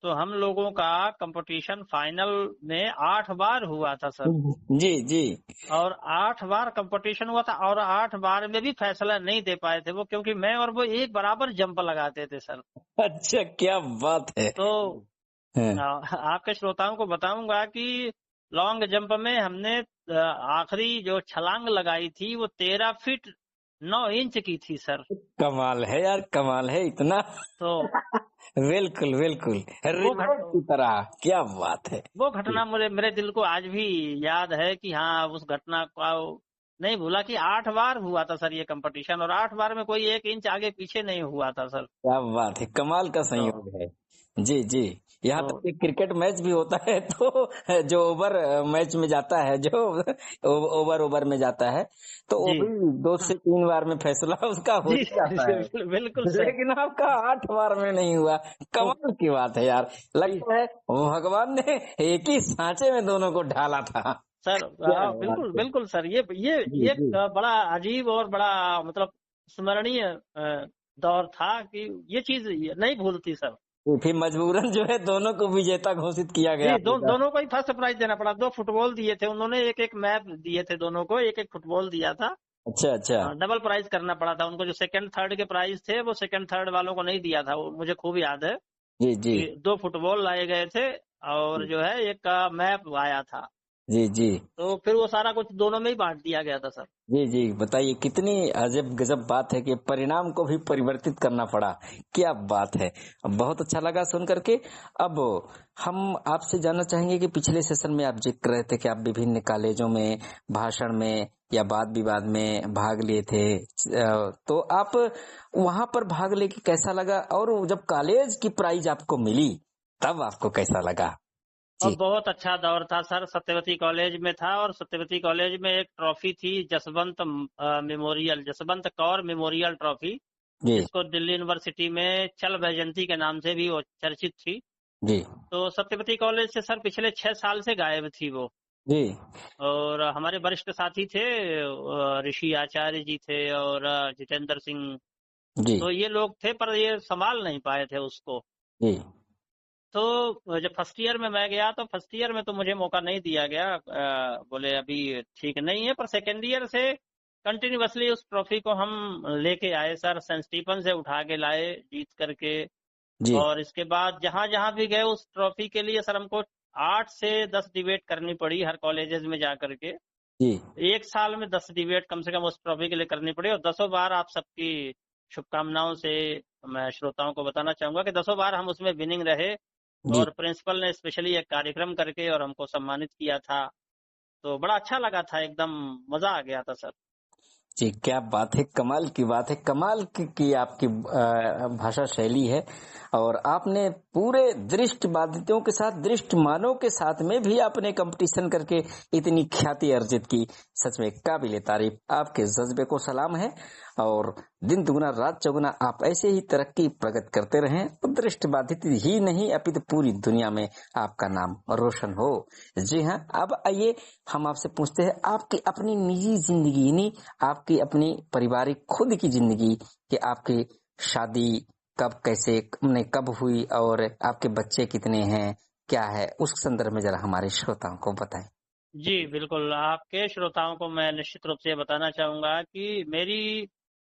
S3: तो हम लोगों का कंपटीशन फाइनल में 8 बार हुआ था सर,
S2: जी जी
S3: और 8 बार कंपटीशन हुआ था, और 8 बार में भी फैसला नहीं दे पाए थे वो, क्योंकि मैं और वो एक बराबर जंप लगाते थे सर।
S2: अच्छा, क्या बात है।
S3: तो
S2: हाँ,
S3: आपके श्रोताओं को बताऊंगा कि लॉन्ग जंप में हमने आखिरी जो छलांग लगाई थी वो 13 फीट 9 इंच की थी सर।
S2: कमाल है यार, कमाल है इतना।
S3: तो
S2: बिल्कुल बिल्कुल,
S3: वो
S2: रिकॉर्ड की तरह, क्या बात है।
S3: वो घटना मेरे दिल को आज भी याद है कि हाँ, उस घटना को नहीं भूला कि 8 बार हुआ था सर ये कंपटीशन, और 8 बार में कोई 1 इंच आगे पीछे नहीं हुआ था सर।
S2: क्या बात है, कमाल का
S3: तो,
S2: संयोग है। जी जी, यहाँ तक
S3: तो
S2: कि क्रिकेट मैच भी होता है तो जो ओवर मैच में जाता है, जो ओवर में जाता है, तो वो
S3: जी
S2: भी 2 से 3 बार में फैसला उसका हो
S3: जी
S2: ही जाता है।
S3: बिल्कुल सर।
S2: लेकिन आपका 8 बार में नहीं हुआ,
S3: तो
S2: कमाल की बात है यार। लगता है भगवान ने एक ही सांचे में दोनों को ढाला था।
S3: सर
S2: क्या बात
S3: बिल्कुल
S2: है।
S3: बिल्कुल सर, ये
S2: जी
S3: एक
S2: जी
S3: बड़ा अजीब और बड़ा मतलब स्मरणीय दौर था कि ये चीज नहीं भूलती सर।
S2: फिर मजबूरन जो है दोनों को विजेता घोषित किया गया
S3: जी
S2: होगा।
S3: दोनों को ही फर्स्ट प्राइज देना पड़ा। 2 फुटबॉल दिए थे उन्होंने, एक एक मैप दिए थे दोनों को, एक एक फुटबॉल दिया था।
S2: अच्छा अच्छा।
S3: डबल प्राइज करना पड़ा था उनको। जो सेकंड थर्ड के प्राइज थे वो सेकंड थर्ड वालों को नहीं दिया था, वो मुझे खूब याद है
S2: जी जी
S3: कि 2 फुटबॉल लाए गए थे और जो है एक मैप आया था।
S2: जी जी
S3: तो फिर वो सारा कुछ दोनों में ही बांट दिया गया था सर।
S2: जी जी, बताइए कितनी अजब गजब बात है कि परिणाम को भी परिवर्तित करना पड़ा। क्या बात है, बहुत अच्छा लगा सुन करके। अब हम आपसे जानना चाहेंगे कि पिछले सेशन में आप जिक्र रहे थे कि आप विभिन्न कॉलेजों में भाषण में या वाद विवाद में भाग लिए थे, तो आप वहां पर भाग लेके कैसा लगा, और जब कॉलेज की प्राइज आपको मिली तब आपको कैसा लगा।
S3: और
S2: जी
S3: बहुत अच्छा दौर था सर। सत्यवती कॉलेज में था, और सत्यवती कॉलेज में एक ट्रॉफी थी, जसवंत कौर मेमोरियल ट्रॉफी,
S2: जी
S3: जिसको दिल्ली यूनिवर्सिटी में चल वैजयंती के नाम से भी वो चर्चित थी।
S2: जी
S3: तो सत्यवती कॉलेज से सर पिछले 6 साल से गायब थी वो।
S2: जी
S3: और हमारे वरिष्ठ साथी थे, ऋषि आचार्य जी थे और जितेंद्र सिंह,
S2: जी
S3: तो ये लोग थे, पर ये संभाल नहीं पाए थे उसको।
S2: जी
S3: तो जब फर्स्ट ईयर में मैं गया तो फर्स्ट ईयर में तो मुझे मौका नहीं दिया गया, बोले अभी ठीक नहीं है। पर सेकेंड ईयर से कंटिन्यूअसली उस ट्रॉफी को हम लेके आए सर, सेंट स्टीफन से उठा के लाए जीत करके।
S2: जी
S3: और इसके बाद जहां जहां भी गए उस ट्रॉफी के लिए सर हमको 8 से 10 डिबेट करनी पड़ी हर कॉलेजेस में जा करके।
S2: जी
S3: एक साल में 10 डिबेट कम से कम उस ट्रॉफी के लिए करनी पड़ी, और 10 बार आप सबकी शुभकामनाओं से मैं श्रोताओं को बताना चाहूंगा कि 10 बार हम उसमें विनिंग रहे।
S2: जी
S3: और प्रिंसिपल ने स्पेशली एक कार्यक्रम करके और हमको सम्मानित किया था, तो बड़ा अच्छा लगा था, एकदम मजा आ गया था सर।
S2: जी, क्या बात है, कमाल की बात है, कमाल की आपकी भाषा शैली है। और आपने पूरे दृष्टिबाधितों के साथ, दृष्टिमानों के साथ में भी आपने कंपटीशन करके इतनी ख्याति अर्जित की। सच में काबिले तारीफ, आपके जज्बे को सलाम है। और दिन दुगना रात चौगुना आप ऐसे ही तरक्की प्रगति करते रहें, तो दृष्टिबाधित ही नहीं अपितु पूरी दुनिया में आपका नाम रोशन हो। जी हाँ, अब आइए हम आपसे पूछते हैं आपकी अपनी निजी जिंदगी, यानी आपकी अपनी पारिवारिक खुद की जिंदगी, कि आपकी शादी कब, कैसे, कब हुई और आपके बच्चे कितने हैं, क्या है, उस संदर्भ में जरा हमारे श्रोताओं को बताएं।
S3: जी बिल्कुल, आपके श्रोताओं को मैं निश्चित रूप से ये बताना चाहूंगा कि मेरी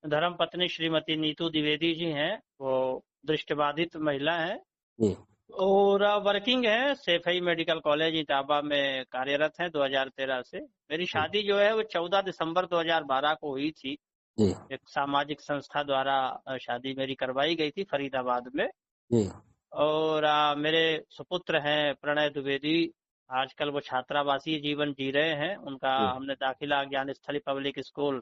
S3: धर्म पत्नी श्रीमती नीतू द्विवेदी जी हैं, वो दृष्टिबाधित महिला हैं
S2: जी
S3: और वर्किंग है, सैफई मेडिकल कॉलेज इटावा में कार्यरत हैं 2013 से। मेरी शादी जो है वो 14 दिसंबर 2012 को हुई थी।
S2: जी
S3: एक सामाजिक संस्था द्वारा शादी मेरी करवाई गई थी फरीदाबाद में।
S2: जी
S3: और मेरे सुपुत्र हैं प्रणय द्विवेदी, आजकल वो छात्रावासीय जीवन जी रहे हैं। उनका
S2: जी
S3: हमने दाखिला ज्ञान स्थली पब्लिक स्कूल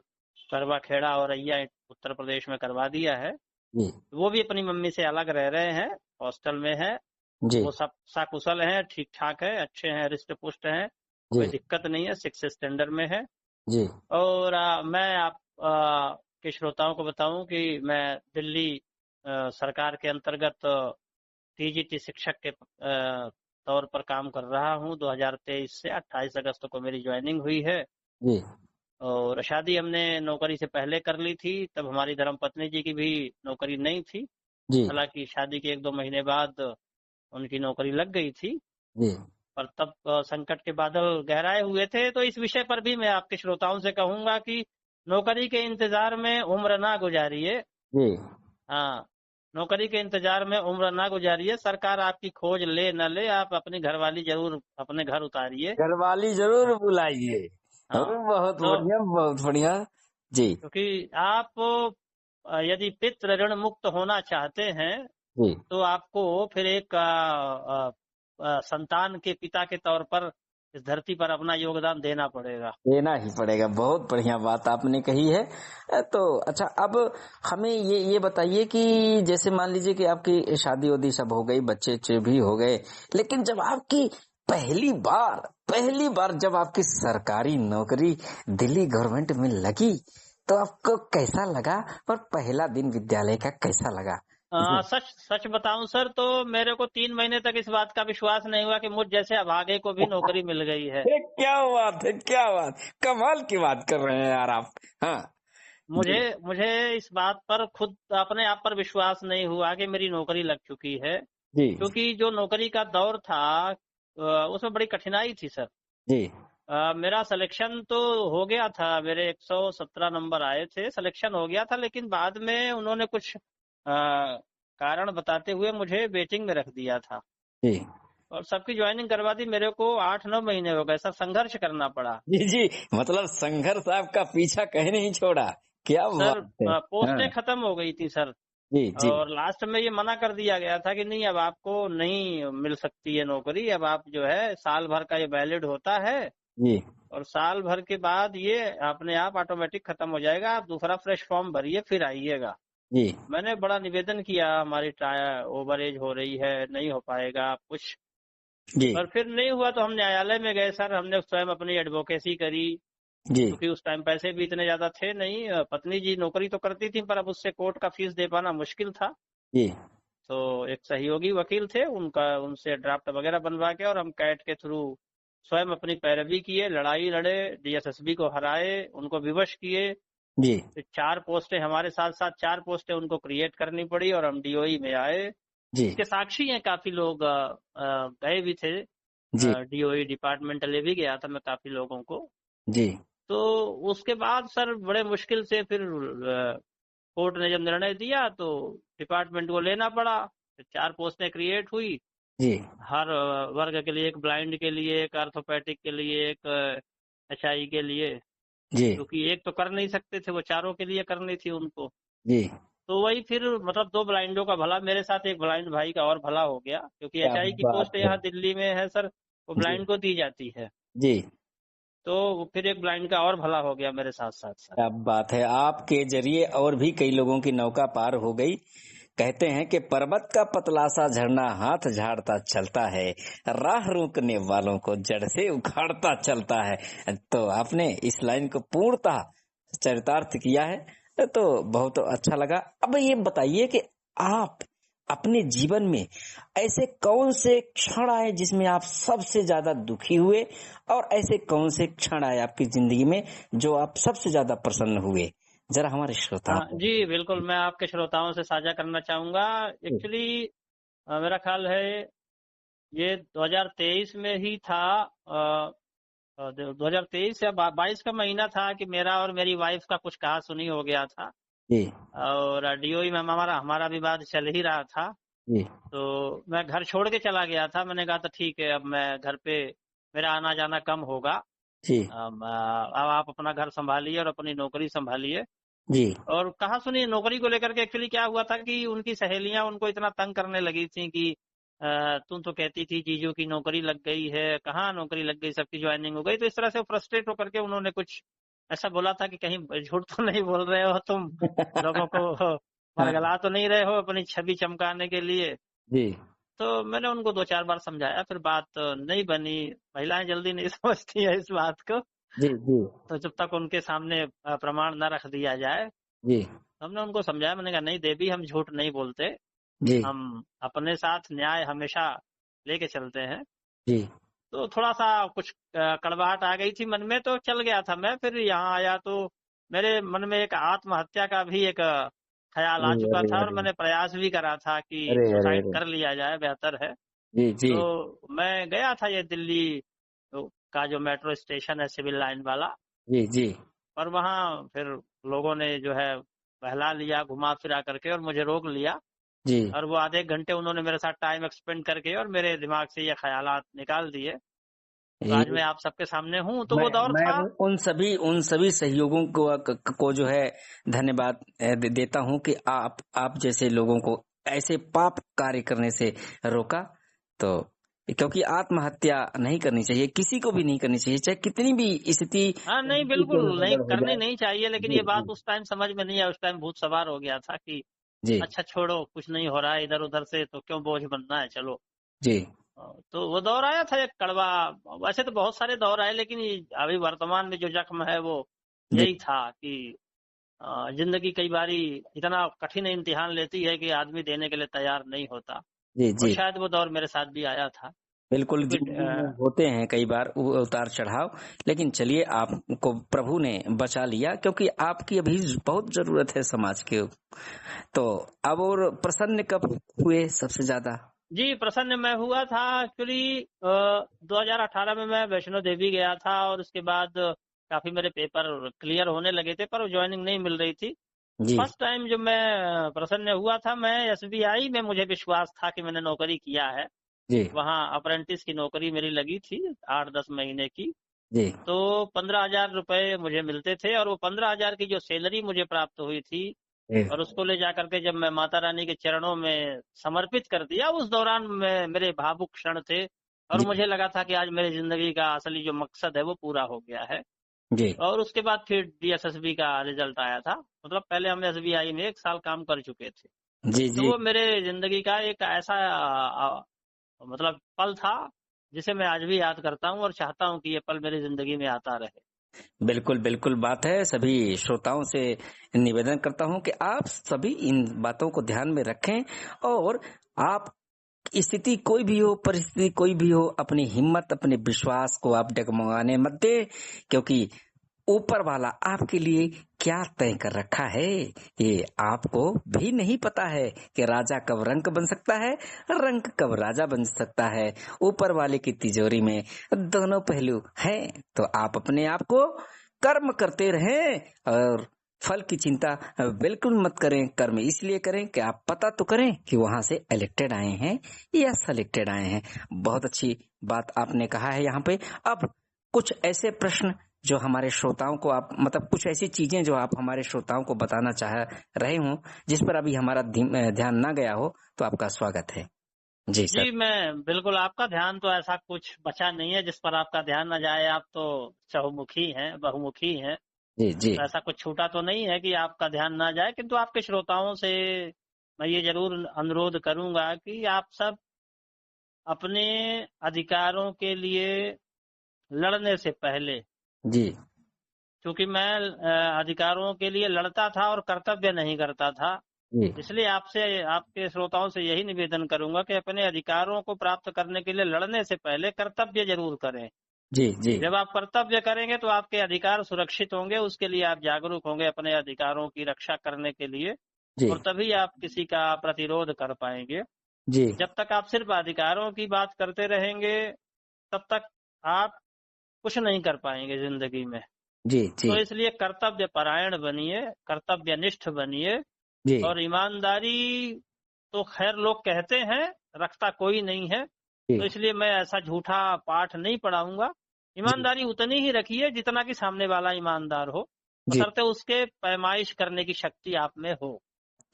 S3: करवा खेड़ा और अय्या उत्तर प्रदेश में करवा दिया है।
S2: जी
S3: वो भी अपनी मम्मी से अलग रह रहे हैं, हॉस्टल में है।
S2: जी
S3: वो सब सकुशल हैं, ठीक ठाक है, अच्छे हैं, रिष्ट पुष्ट हैं, कोई
S2: जी
S3: दिक्कत नहीं है, 6 स्टैंडर्ड में है।
S2: जी
S3: और मैं आप के श्रोताओं को बताऊं कि मैं दिल्ली सरकार के अंतर्गत टीजीटी शिक्षक के तौर पर काम कर रहा हूं। 2023 से 28 अगस्त को मेरी ज्वाइनिंग हुई है।
S2: जी
S3: और शादी हमने नौकरी से पहले कर ली थी, तब हमारी धर्मपत्नी जी की भी नौकरी नहीं थी।
S2: जी
S3: हालांकि शादी के 1-2 महीने बाद उनकी नौकरी लग गई थी,
S2: जी
S3: पर तब संकट के बादल गहराए हुए थे। तो इस विषय पर भी मैं आपके श्रोताओं से कहूंगा कि नौकरी के इंतजार में उम्र ना गुजारिए।
S2: जी
S3: हाँ, नौकरी के इंतजार में उम्र ना गुजारिए। सरकार आपकी खोज ले न ले, आप अपनी घरवाली जरूर अपने घर उतारिए।
S2: घरवाली जरूर बुलाइए।
S3: हाँ,
S2: बहुत
S3: तो
S2: बढ़िया, बहुत बढ़िया। जी
S3: क्योंकि आप यदि पितृ ऋण मुक्त होना चाहते हैं
S2: जी
S3: तो आपको फिर एक संतान के पिता के तौर पर इस धरती पर अपना योगदान देना पड़ेगा।
S2: देना ही पड़ेगा। बहुत बढ़िया बात आपने कही है। तो अच्छा, अब हमें ये बताइए कि जैसे मान लीजिए कि आपकी शादी वादी सब हो गई, बच्चे भी हो गए, लेकिन जब आपकी पहली बार जब आपकी सरकारी नौकरी दिल्ली गवर्नमेंट में लगी, तो आपको कैसा लगा, और पहला दिन विद्यालय का कैसा लगा?
S3: सच बताऊं सर, तो मेरे को 3 महीने तक इस बात का विश्वास नहीं हुआ कि मुझ जैसे अभागे को भी नौकरी मिल गई है।
S2: क्या बात है, क्या बात, कमाल की बात कर रहे हैं यार आप। हाँ
S3: मुझे मुझे इस बात पर खुद अपने आप पर विश्वास नहीं हुआ कि मेरी नौकरी लग चुकी है,
S2: जी
S3: क्योंकि जो नौकरी का दौर था उसमें बड़ी कठिनाई थी सर।
S2: जी
S3: मेरा सिलेक्शन तो हो गया था, मेरे 117 नंबर आए थे, सिलेक्शन हो गया था, लेकिन बाद में उन्होंने कुछ कारण बताते हुए मुझे वेटिंग में रख दिया था
S2: जी
S3: और सबकी ज्वाइनिंग करवा दी। मेरे को 8-9 महीने हो गए सर, संघर्ष करना पड़ा
S2: जी जी। मतलब संघर्ष आपका पीछा कहीं नहीं छोड़ा। क्या
S3: सर।
S2: बात है।
S3: पोस्टें
S2: हाँ,
S3: खत्म हो गई थी सर,
S2: जी जी
S3: और लास्ट में ये मना कर दिया गया था कि नहीं, अब आपको नहीं मिल सकती है नौकरी। अब आप जो है साल भर का ये वैलिड होता है
S2: जी
S3: और साल भर के बाद ये अपने आप ऑटोमेटिक खत्म हो जाएगा, आप दूसरा फ्रेश फॉर्म भरिए फिर आइएगा।
S2: जी
S3: मैंने बड़ा निवेदन किया, हमारी ओवर एज हो रही है, नहीं हो पाएगा कुछ।
S2: जी
S3: पर फिर नहीं हुआ तो हम न्यायालय में गए सर, हमने स्वयं अपनी एडवोकेसी करी,
S2: जी
S3: क्योंकि उस टाइम पैसे भी इतने ज्यादा थे नहीं। पत्नी जी नौकरी तो करती थी, पर अब उससे कोर्ट का फीस दे पाना मुश्किल था।
S2: जी
S3: तो एक सहयोगी वकील थे, उनसे ड्राफ्ट वगैरह बनवा के और हम कैट के थ्रू स्वयं अपनी पैरवी किए, लड़ाई लड़े, डीएसएसबी को हराए, उनको विवश किए।
S2: जी
S3: फिर 4 पोस्टें हमारे साथ साथ 4 पोस्टें उनको क्रिएट करनी पड़ी और हम डीओई में आए।
S2: जी
S3: इसके साक्षी हैं काफी लोग, गए भी थे
S2: जी
S3: डीओई डिपार्टमेंट, ले भी गया था मैं काफी लोगों को।
S2: जी
S3: तो उसके बाद सर बड़े मुश्किल से फिर कोर्ट ने जब निर्णय दिया तो डिपार्टमेंट को लेना पड़ा। फिर 4 पोस्टें क्रिएट हुई,
S2: जी
S3: हर वर्ग के लिए, एक ब्लाइंड के लिए, एक आर्थोपैटिक के लिए, एक एचआई के लिए,
S2: जी
S3: क्योंकि एक तो कर नहीं सकते थे, वो चारों के लिए करनी थी उनको।
S2: जी।
S3: तो वही फिर मतलब 2 ब्लाइंडों का भला, मेरे साथ एक ब्लाइंड भाई का और भला हो गया, क्योंकि
S2: क्या
S3: एचआई की
S2: बात
S3: पोस्ट
S2: है।
S3: यहाँ दिल्ली में है सर, वो
S2: जी
S3: ब्लाइंड को दी जाती है।
S2: जी
S3: तो फिर एक ब्लाइंड का और भला हो गया मेरे साथ साथ सर।
S2: क्या बात है, आपके जरिए और भी कई लोगों की नौका पार हो गई। कहते हैं कि पर्वत का पतला सा झरना हाथ झाड़ता चलता है, राह रोकने वालों को जड़ से उखाड़ता चलता है। तो आपने इस लाइन को पूर्णतः चरितार्थ किया है, तो बहुत अच्छा लगा। अब ये बताइए कि आप अपने जीवन में ऐसे कौन से क्षण आए जिसमें आप सबसे ज्यादा दुखी हुए, और ऐसे कौन से क्षण आए आपकी जिंदगी में जो आप सबसे ज्यादा प्रसन्न हुए, जरा हमारे श्रोताओं
S3: हाँ
S2: को।
S3: जी, बिल्कुल मैं आपके श्रोताओं से साझा करना चाहूंगा। एक्चुअली मेरा ख्याल है ये 2023 में ही था। 2023 या 22 का महीना था कि मेरा और मेरी वाइफ का कुछ कहा सुनी हो गया था,
S2: जी
S3: और डीओई में हमारा विवाद चल ही रहा था।
S2: जी
S3: तो मैं घर छोड़ के चला गया था। मैंने कहा था ठीक है, अब मैं घर पे मेरा आना जाना कम होगा।
S2: जी
S3: अब आप अपना घर संभालिए और अपनी नौकरी संभालिए।
S2: जी
S3: और कहा सुनी नौकरी को लेकर के एक्चुअली क्या हुआ था कि उनकी सहेलियां उनको इतना तंग करने लगी थी कि तुम तो कहती थी जीजू की नौकरी लग गई है, कहाँ नौकरी लग गई, सबकी ज्वाइनिंग हो गई। तो इस तरह से फ्रस्ट्रेट होकर के उन्होंने कुछ ऐसा बोला था कि कहीं झूठ तो नहीं बोल रहे हो तुम, लोगों को
S2: हाँ
S3: बरगला तो नहीं रहे हो अपनी छवि चमकाने के लिए।
S2: जी
S3: तो मैंने उनको 2-4 बार समझाया, फिर बात नहीं बनी। महिलाएं जल्दी नहीं समझती है इस बात को।
S2: जी जी
S3: तो जब तक उनके सामने प्रमाण न रख दिया जाए,
S2: जी
S3: हमने उनको समझाया। मैंने कहा नहीं देवी, हम झूठ नहीं बोलते,
S2: जी
S3: हम अपने साथ न्याय हमेशा लेके चलते हैं।
S2: जी
S3: तो थोड़ा सा कुछ कड़वाहट आ गई थी मन में, तो चल गया था मैं। फिर यहाँ आया तो मेरे मन में एक आत्महत्या का भी एक ख्याल आ
S2: अरे
S3: चुका
S2: अरे
S3: था, और
S2: अरे
S3: मैंने प्रयास भी करा था कि
S2: अरे अरे
S3: सुसाइड
S2: अरे
S3: कर लिया जाए, बेहतर है।
S2: जी जी
S3: तो मैं गया था ये दिल्ली का जो मेट्रो स्टेशन है सिविल लाइन वाला,
S2: जी जी
S3: और वहाँ फिर लोगों ने जो है बहला लिया घुमा फिरा करके और मुझे रोक लिया।
S2: जी
S3: और वो आधे एक घंटे उन्होंने मेरे साथ टाइम एक्सपेंड करके और मेरे दिमाग से ये ख्यालात निकाल दिए। तो आज मैं
S2: ये
S3: आप सबके सामने हूँ। तो
S2: मैं
S3: वो दौर
S2: मैं
S3: था।
S2: उन सभी सहयोगों को जो है धन्यवाद देता हूँ कि आप जैसे लोगों को ऐसे पाप कार्य करने से रोका। तो क्योंकि आत्महत्या नहीं करनी चाहिए, किसी को भी नहीं करनी चाहिए, चाहे कितनी भी स्थिति
S3: हाँ नहीं,
S2: क्यों
S3: बिल्कुल
S2: न
S3: नहीं
S2: बदल हो
S3: करनी
S2: जाए।
S3: नहीं चाहिए, लेकिन
S2: जी
S3: ये बात
S2: जी
S3: उस टाइम समझ में नहीं आया। उस टाइम भूत सवार हो गया था कि
S2: जी
S3: अच्छा छोड़ो, कुछ नहीं हो रहा है इधर उधर से, तो क्यों बोझ बनना है, चलो।
S2: जी
S3: तो वो दौर आया था एक कड़वा। वैसे तो बहुत सारे दौर आए, लेकिन अभी वर्तमान में जो जख्म है वो
S2: जी
S3: यही था कि जिंदगी कई बारी इतना कठिन इम्तिहान लेती है कि आदमी देने के लिए तैयार नहीं होता।
S2: जी
S3: और
S2: जी
S3: शायद वो दौर मेरे साथ भी आया था,
S2: बिल्कुल,
S3: क्योंकि
S2: जिंदगी में होते हैं कई बार उतार चढ़ाव, लेकिन चलिए आपको प्रभु ने बचा लिया क्योंकि आपकी अभी बहुत जरूरत है समाज के। तो अब और प्रसन्न कब हुए सबसे ज्यादा?
S3: जी प्रसन्न मैं हुआ था। एक्चुअली 2018 में मैं वैष्णो देवी गया था, और उसके बाद काफी मेरे पेपर क्लियर होने लगे थे, पर ज्वाइनिंग नहीं मिल रही थी।
S2: जी
S3: फर्स्ट टाइम जब मैं प्रसन्न हुआ था, मैं एसबीआई में, मुझे विश्वास था कि मैंने नौकरी किया है।
S2: जी
S3: वहाँ अप्रेंटिस की नौकरी मेरी लगी थी 8-10 महीने की।
S2: जी
S3: तो 15,000 रुपए मुझे मिलते थे, और वो 15,000 की जो सैलरी मुझे प्राप्त हुई थी,
S2: जी
S3: और उसको ले जाकर के जब मैं माता रानी के चरणों में समर्पित कर दिया, उस दौरान मेरे भावुक क्षण थे, और
S2: जी
S3: मुझे लगा था कि आज मेरी जिंदगी का असली जो मकसद है वो पूरा हो गया है।
S2: जी
S3: और उसके बाद फिर डीएसएसबी का रिजल्ट आया था। मतलब पहले हम एसबीआई में 1 साल काम कर चुके थे।
S2: जी
S3: तो
S2: जी
S3: वो मेरे जिंदगी का एक ऐसा मतलब पल था जिसे मैं आज भी याद करता हूँ, और चाहता हूँ कि ये पल मेरी जिंदगी में आता रहे।
S2: बिल्कुल बिल्कुल बात है। सभी श्रोताओं से निवेदन करता हूं कि आप सभी इन बातों को ध्यान में रखें, और आप स्थिति कोई भी हो, परिस्थिति कोई भी हो, अपनी हिम्मत, अपने विश्वास को आप डगमगाने मत दे, क्योंकि ऊपर वाला आपके लिए क्या तय कर रखा है ये आपको भी नहीं पता है कि राजा कब रंक बन सकता है, रंक कब राजा बन सकता है। ऊपर वाले की तिजोरी में दोनों पहलू हैं। तो आप अपने आप को कर्म करते रहें, और फल की चिंता बिल्कुल मत करें। कर्म इसलिए करें कि आप पता तो करें कि वहां से इलेक्टेड आए हैं या सेलेक्टेड आए हैं। बहुत अच्छी बात आपने कहा है यहाँ पे। अब कुछ ऐसे प्रश्न जो हमारे श्रोताओं को आप, मतलब कुछ ऐसी चीजें जो आप हमारे श्रोताओं को बताना चाह रहे हो, जिस पर अभी हमारा ध्यान ना गया हो, तो आपका स्वागत है। जी
S3: जी
S2: सर।
S3: मैं बिल्कुल, आपका ध्यान तो ऐसा कुछ बचा नहीं है जिस पर आपका ध्यान न जाए। आप तो चहुमुखी हैं, बहुमुखी हैं,
S2: जी जी
S3: तो ऐसा कुछ छूटा तो नहीं है कि आपका ध्यान ना जाए। किंतु आपके श्रोताओं से मैं ये जरूर अनुरोध करूंगा कि आप सब अपने अधिकारों के लिए लड़ने से पहले,
S2: जी
S3: क्योंकि मैं अधिकारों के लिए लड़ता था और कर्तव्य नहीं करता था,
S2: जी
S3: इसलिए आपसे, आपके श्रोताओं से यही निवेदन करूंगा कि अपने अधिकारों को प्राप्त करने के लिए लड़ने से पहले कर्तव्य जरूर करें।
S2: जी जी
S3: जब आप कर्तव्य करेंगे तो आपके अधिकार सुरक्षित होंगे, उसके लिए आप जागरूक होंगे अपने अधिकारों की रक्षा करने के लिए,
S2: जी
S3: और तभी आप किसी का प्रतिरोध कर पाएंगे।
S2: जी
S3: जब तक आप सिर्फ अधिकारों की बात करते रहेंगे तब तक आप कुछ नहीं कर पाएंगे जिंदगी में।
S2: जी जी
S3: तो इसलिए कर्तव्य परायण बनिए, कर्तव्यनिष्ठ बनिए,
S2: जी
S3: और ईमानदारी तो खैर लोग कहते हैं, रखता कोई नहीं है,
S2: जी
S3: तो इसलिए मैं ऐसा झूठा पाठ नहीं पढ़ाऊंगा।
S2: जी
S3: ईमानदारी उतनी ही रखिए जितना कि सामने वाला ईमानदार हो,
S2: जी
S3: बशर्ते उसके पैमाइश करने की शक्ति आप में हो।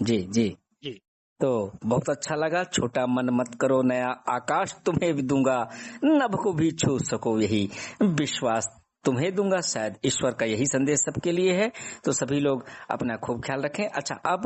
S2: जी जी।
S3: जी
S2: तो बहुत अच्छा लगा। छोटा मन मत करो, नया आकाश तुम्हें भी दूंगा, नभ को भी छू सको यही विश्वास तुम्हें दूंगा। शायद ईश्वर का यही संदेश सबके लिए है। तो सभी लोग अपना खूब ख्याल रखें। अच्छा, अब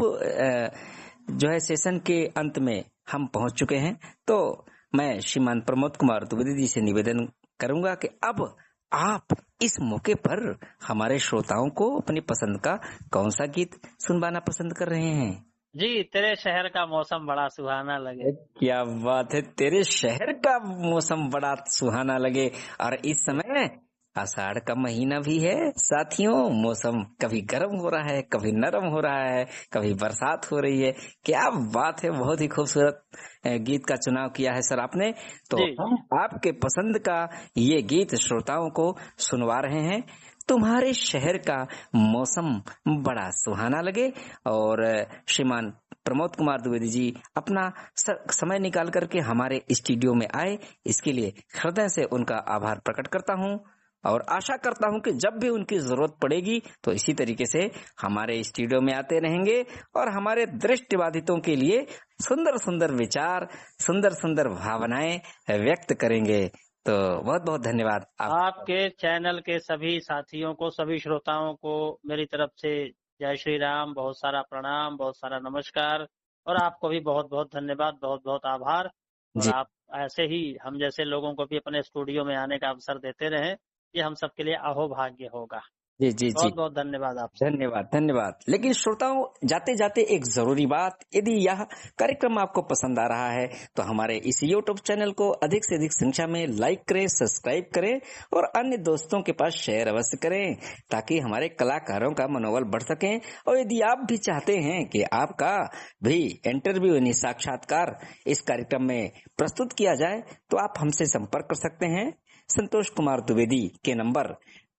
S2: जो है सेशन के अंत में हम पहुंच चुके हैं, तो मैं श्रीमान प्रमोद कुमार द्विवेदी जी से निवेदन करूंगा कि अब आप इस मौके पर हमारे श्रोताओं को अपनी पसंद का कौन सा गीत सुनवाना पसंद कर रहे हैं।
S3: जी, तेरे शहर का मौसम बड़ा सुहाना लगे।
S2: क्या बात है, तेरे शहर का मौसम बड़ा सुहाना लगे। और इस समय आषाढ़ का महीना भी है साथियों। मौसम कभी गर्म हो रहा है, कभी नरम हो रहा है, कभी बरसात हो रही है। क्या बात है, बहुत ही खूबसूरत गीत का चुनाव किया है सर आपने। तो
S3: जी
S2: हम आपके पसंद का ये गीत श्रोताओं को सुनवा रहे हैं, तुम्हारे शहर का मौसम बड़ा सुहाना लगे। और श्रीमान प्रमोद कुमार द्विवेदी जी अपना समय निकाल करके हमारे स्टूडियो में आए, इसके लिए हृदय से उनका आभार प्रकट करता हूं, और आशा करता हूं कि जब भी उनकी जरूरत पड़ेगी तो इसी तरीके से हमारे स्टूडियो में आते रहेंगे और हमारे दृष्टिबाधितों के लिए सुंदर सुंदर विचार, सुंदर सुंदर भावनाएं व्यक्त करेंगे। तो बहुत बहुत धन्यवाद
S3: आपके चैनल के सभी साथियों को, सभी श्रोताओं को मेरी तरफ से जय श्री राम, बहुत सारा प्रणाम, बहुत सारा नमस्कार, और आपको भी बहुत बहुत धन्यवाद, बहुत बहुत आभार। और
S2: जी
S3: आप ऐसे ही हम जैसे लोगों को भी अपने स्टूडियो में आने का अवसर देते रहें, ये हम सबके लिए अहोभाग्य होगा।
S2: जी जी जी।
S3: बहुत बहुत धन्यवाद आपसे।
S2: धन्यवाद धन्यवाद। लेकिन श्रोताओं, जाते जाते एक जरूरी बात, यदि यह कार्यक्रम आपको पसंद आ रहा है तो हमारे इस यूट्यूब चैनल को अधिक से अधिक संख्या में लाइक करें, सब्सक्राइब करें और अन्य दोस्तों के पास शेयर अवश्य करें, ताकि हमारे कलाकारों का मनोबल बढ़ सके। और यदि आप भी चाहते हैं कि आपका भी इंटरव्यू यानी साक्षात्कार इस कार्यक्रम में प्रस्तुत किया जाए, तो आप हमसे संपर्क कर सकते हैं संतोष कुमार द्विवेदी के नंबर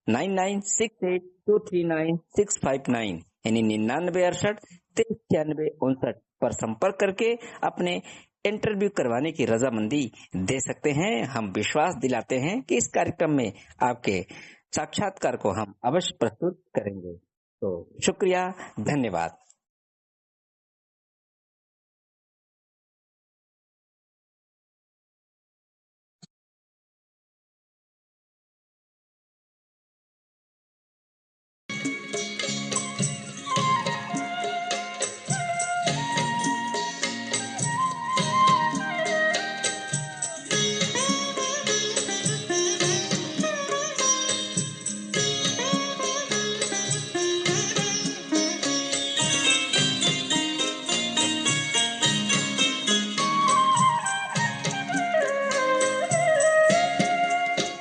S2: 9968239659 यानी 9968 पर संपर्क करके अपने इंटरव्यू करवाने की रजामंदी दे सकते हैं। हम विश्वास दिलाते हैं कि इस कार्यक्रम में आपके साक्षात्कार को हम अवश्य प्रस्तुत करेंगे। तो शुक्रिया, धन्यवाद।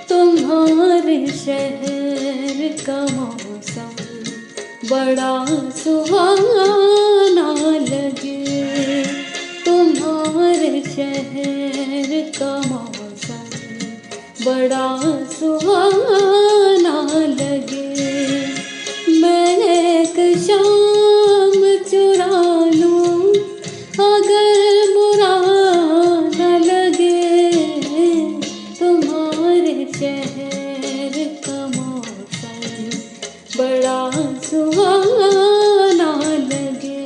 S4: तुम्हारे शहर का मौसम बड़ा सुहाना लगे। तुम्हारे शहर का मौसम बड़ा सुहाना लगे। मैं एक शाम चुरा लूं अगर बुरा न लगे। तुम्हारे शहर का मौसम बड़ा सुहाना लगे।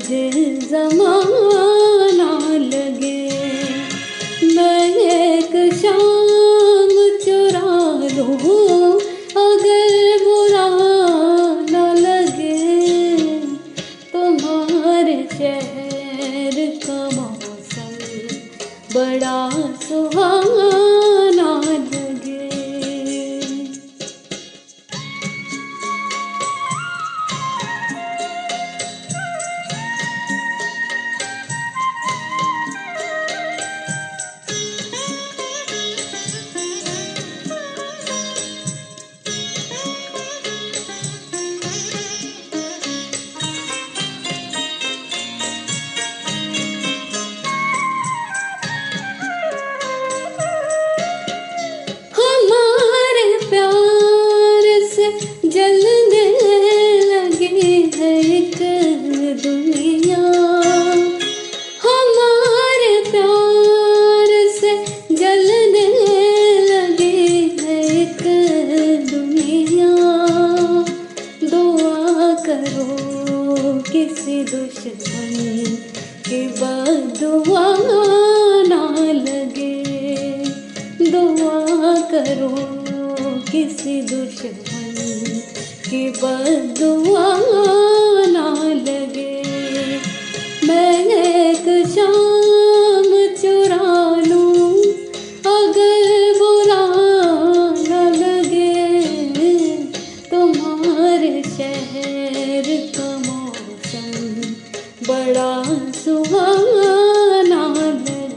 S4: मुझे जमाना लगे, मैं एक शाम चुरा लूं अगर बुरा न लगे। तुम्हारे शहर का मौसम बड़ा सुहाना लगे। हमारे प्यार से जलने लगी है एक दुनिया, हमारे प्यार से जलने लगी है एक दुनिया। दुआ करो किसी दुश्मन की बददुआ ना लगे, दुआ करो किसी दुश्मन की बददुआ ना लगे। मैं एक शाम चुरा लूं अगर बुरा न लगे। तुम्हारे शहर का मौसम बड़ा सुहाना लगे।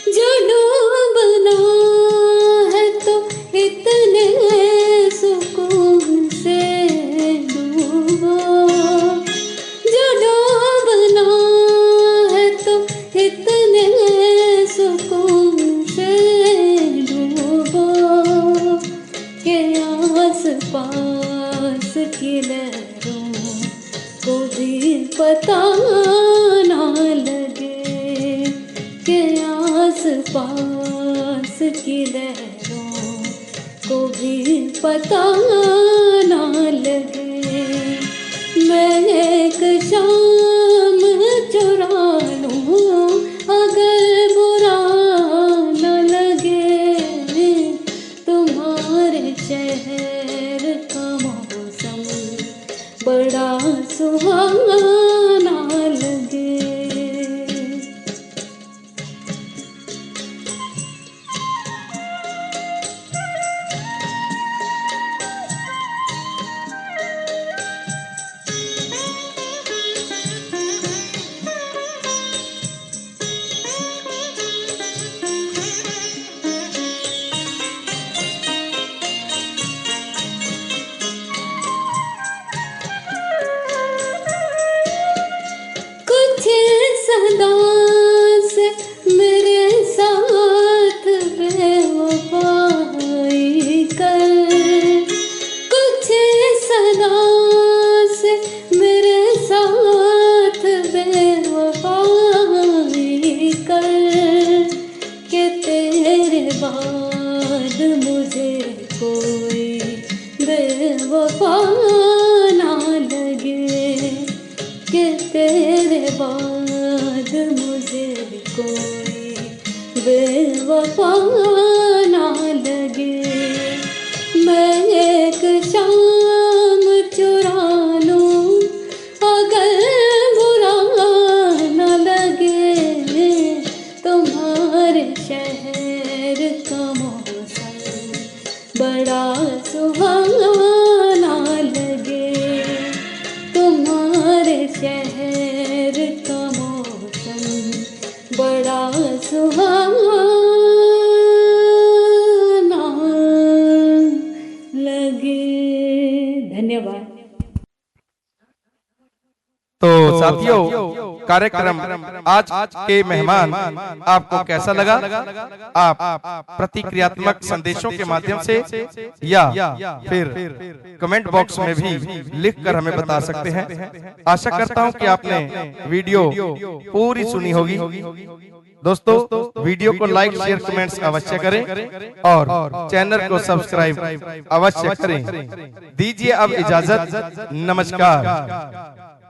S4: जो डूबना है तो इतने सुकून से डूबो, जो डूबना है तो इतने सुकून से डूबो के आस पास की लहरों को भी पता ना लगे, के आस पास की लहरों को भी पता ना लगे। मैं एक शाम चुरा लूं अगर बुरा न लगे। तुम्हारे शहर का मौसम बड़ा सुहाना लगे। कुछ सदा से मेरे साथ बेवफाई कर, कुछ सदा से मेरे साथ बेवफाई कर, के तेरे बाद मुझे कोई बेवफा ना लगे, कि तेरे बाद मुझे कोई बेवफा ना लगे। मैं एक शाम चुरा लूं अगर बुरा न लगे। तुम्हारे शहर का मौसम बड़ा सुहाना लगे। तुम्हारे शहर का मौसम बड़ा सुहाना लगे। धन्यवाद।
S1: तो साथियों, कार्यक्रम आज के मेहमान आपको कैसा लगा? आप प्रतिक्रियात्मक संदेशों के माध्यम से या फिर कमेंट बॉक्स में भी लिखकर हमें बता सकते हैं। आशा करता हूं कि आपने वीडियो पूरी सुनी होगी। दोस्तों, वीडियो को लाइक, शेयर, कमेंट्स अवश्य करें और चैनल को सब्सक्राइब अवश्य करें। दीजिए अब इजाजत। नमस्कार।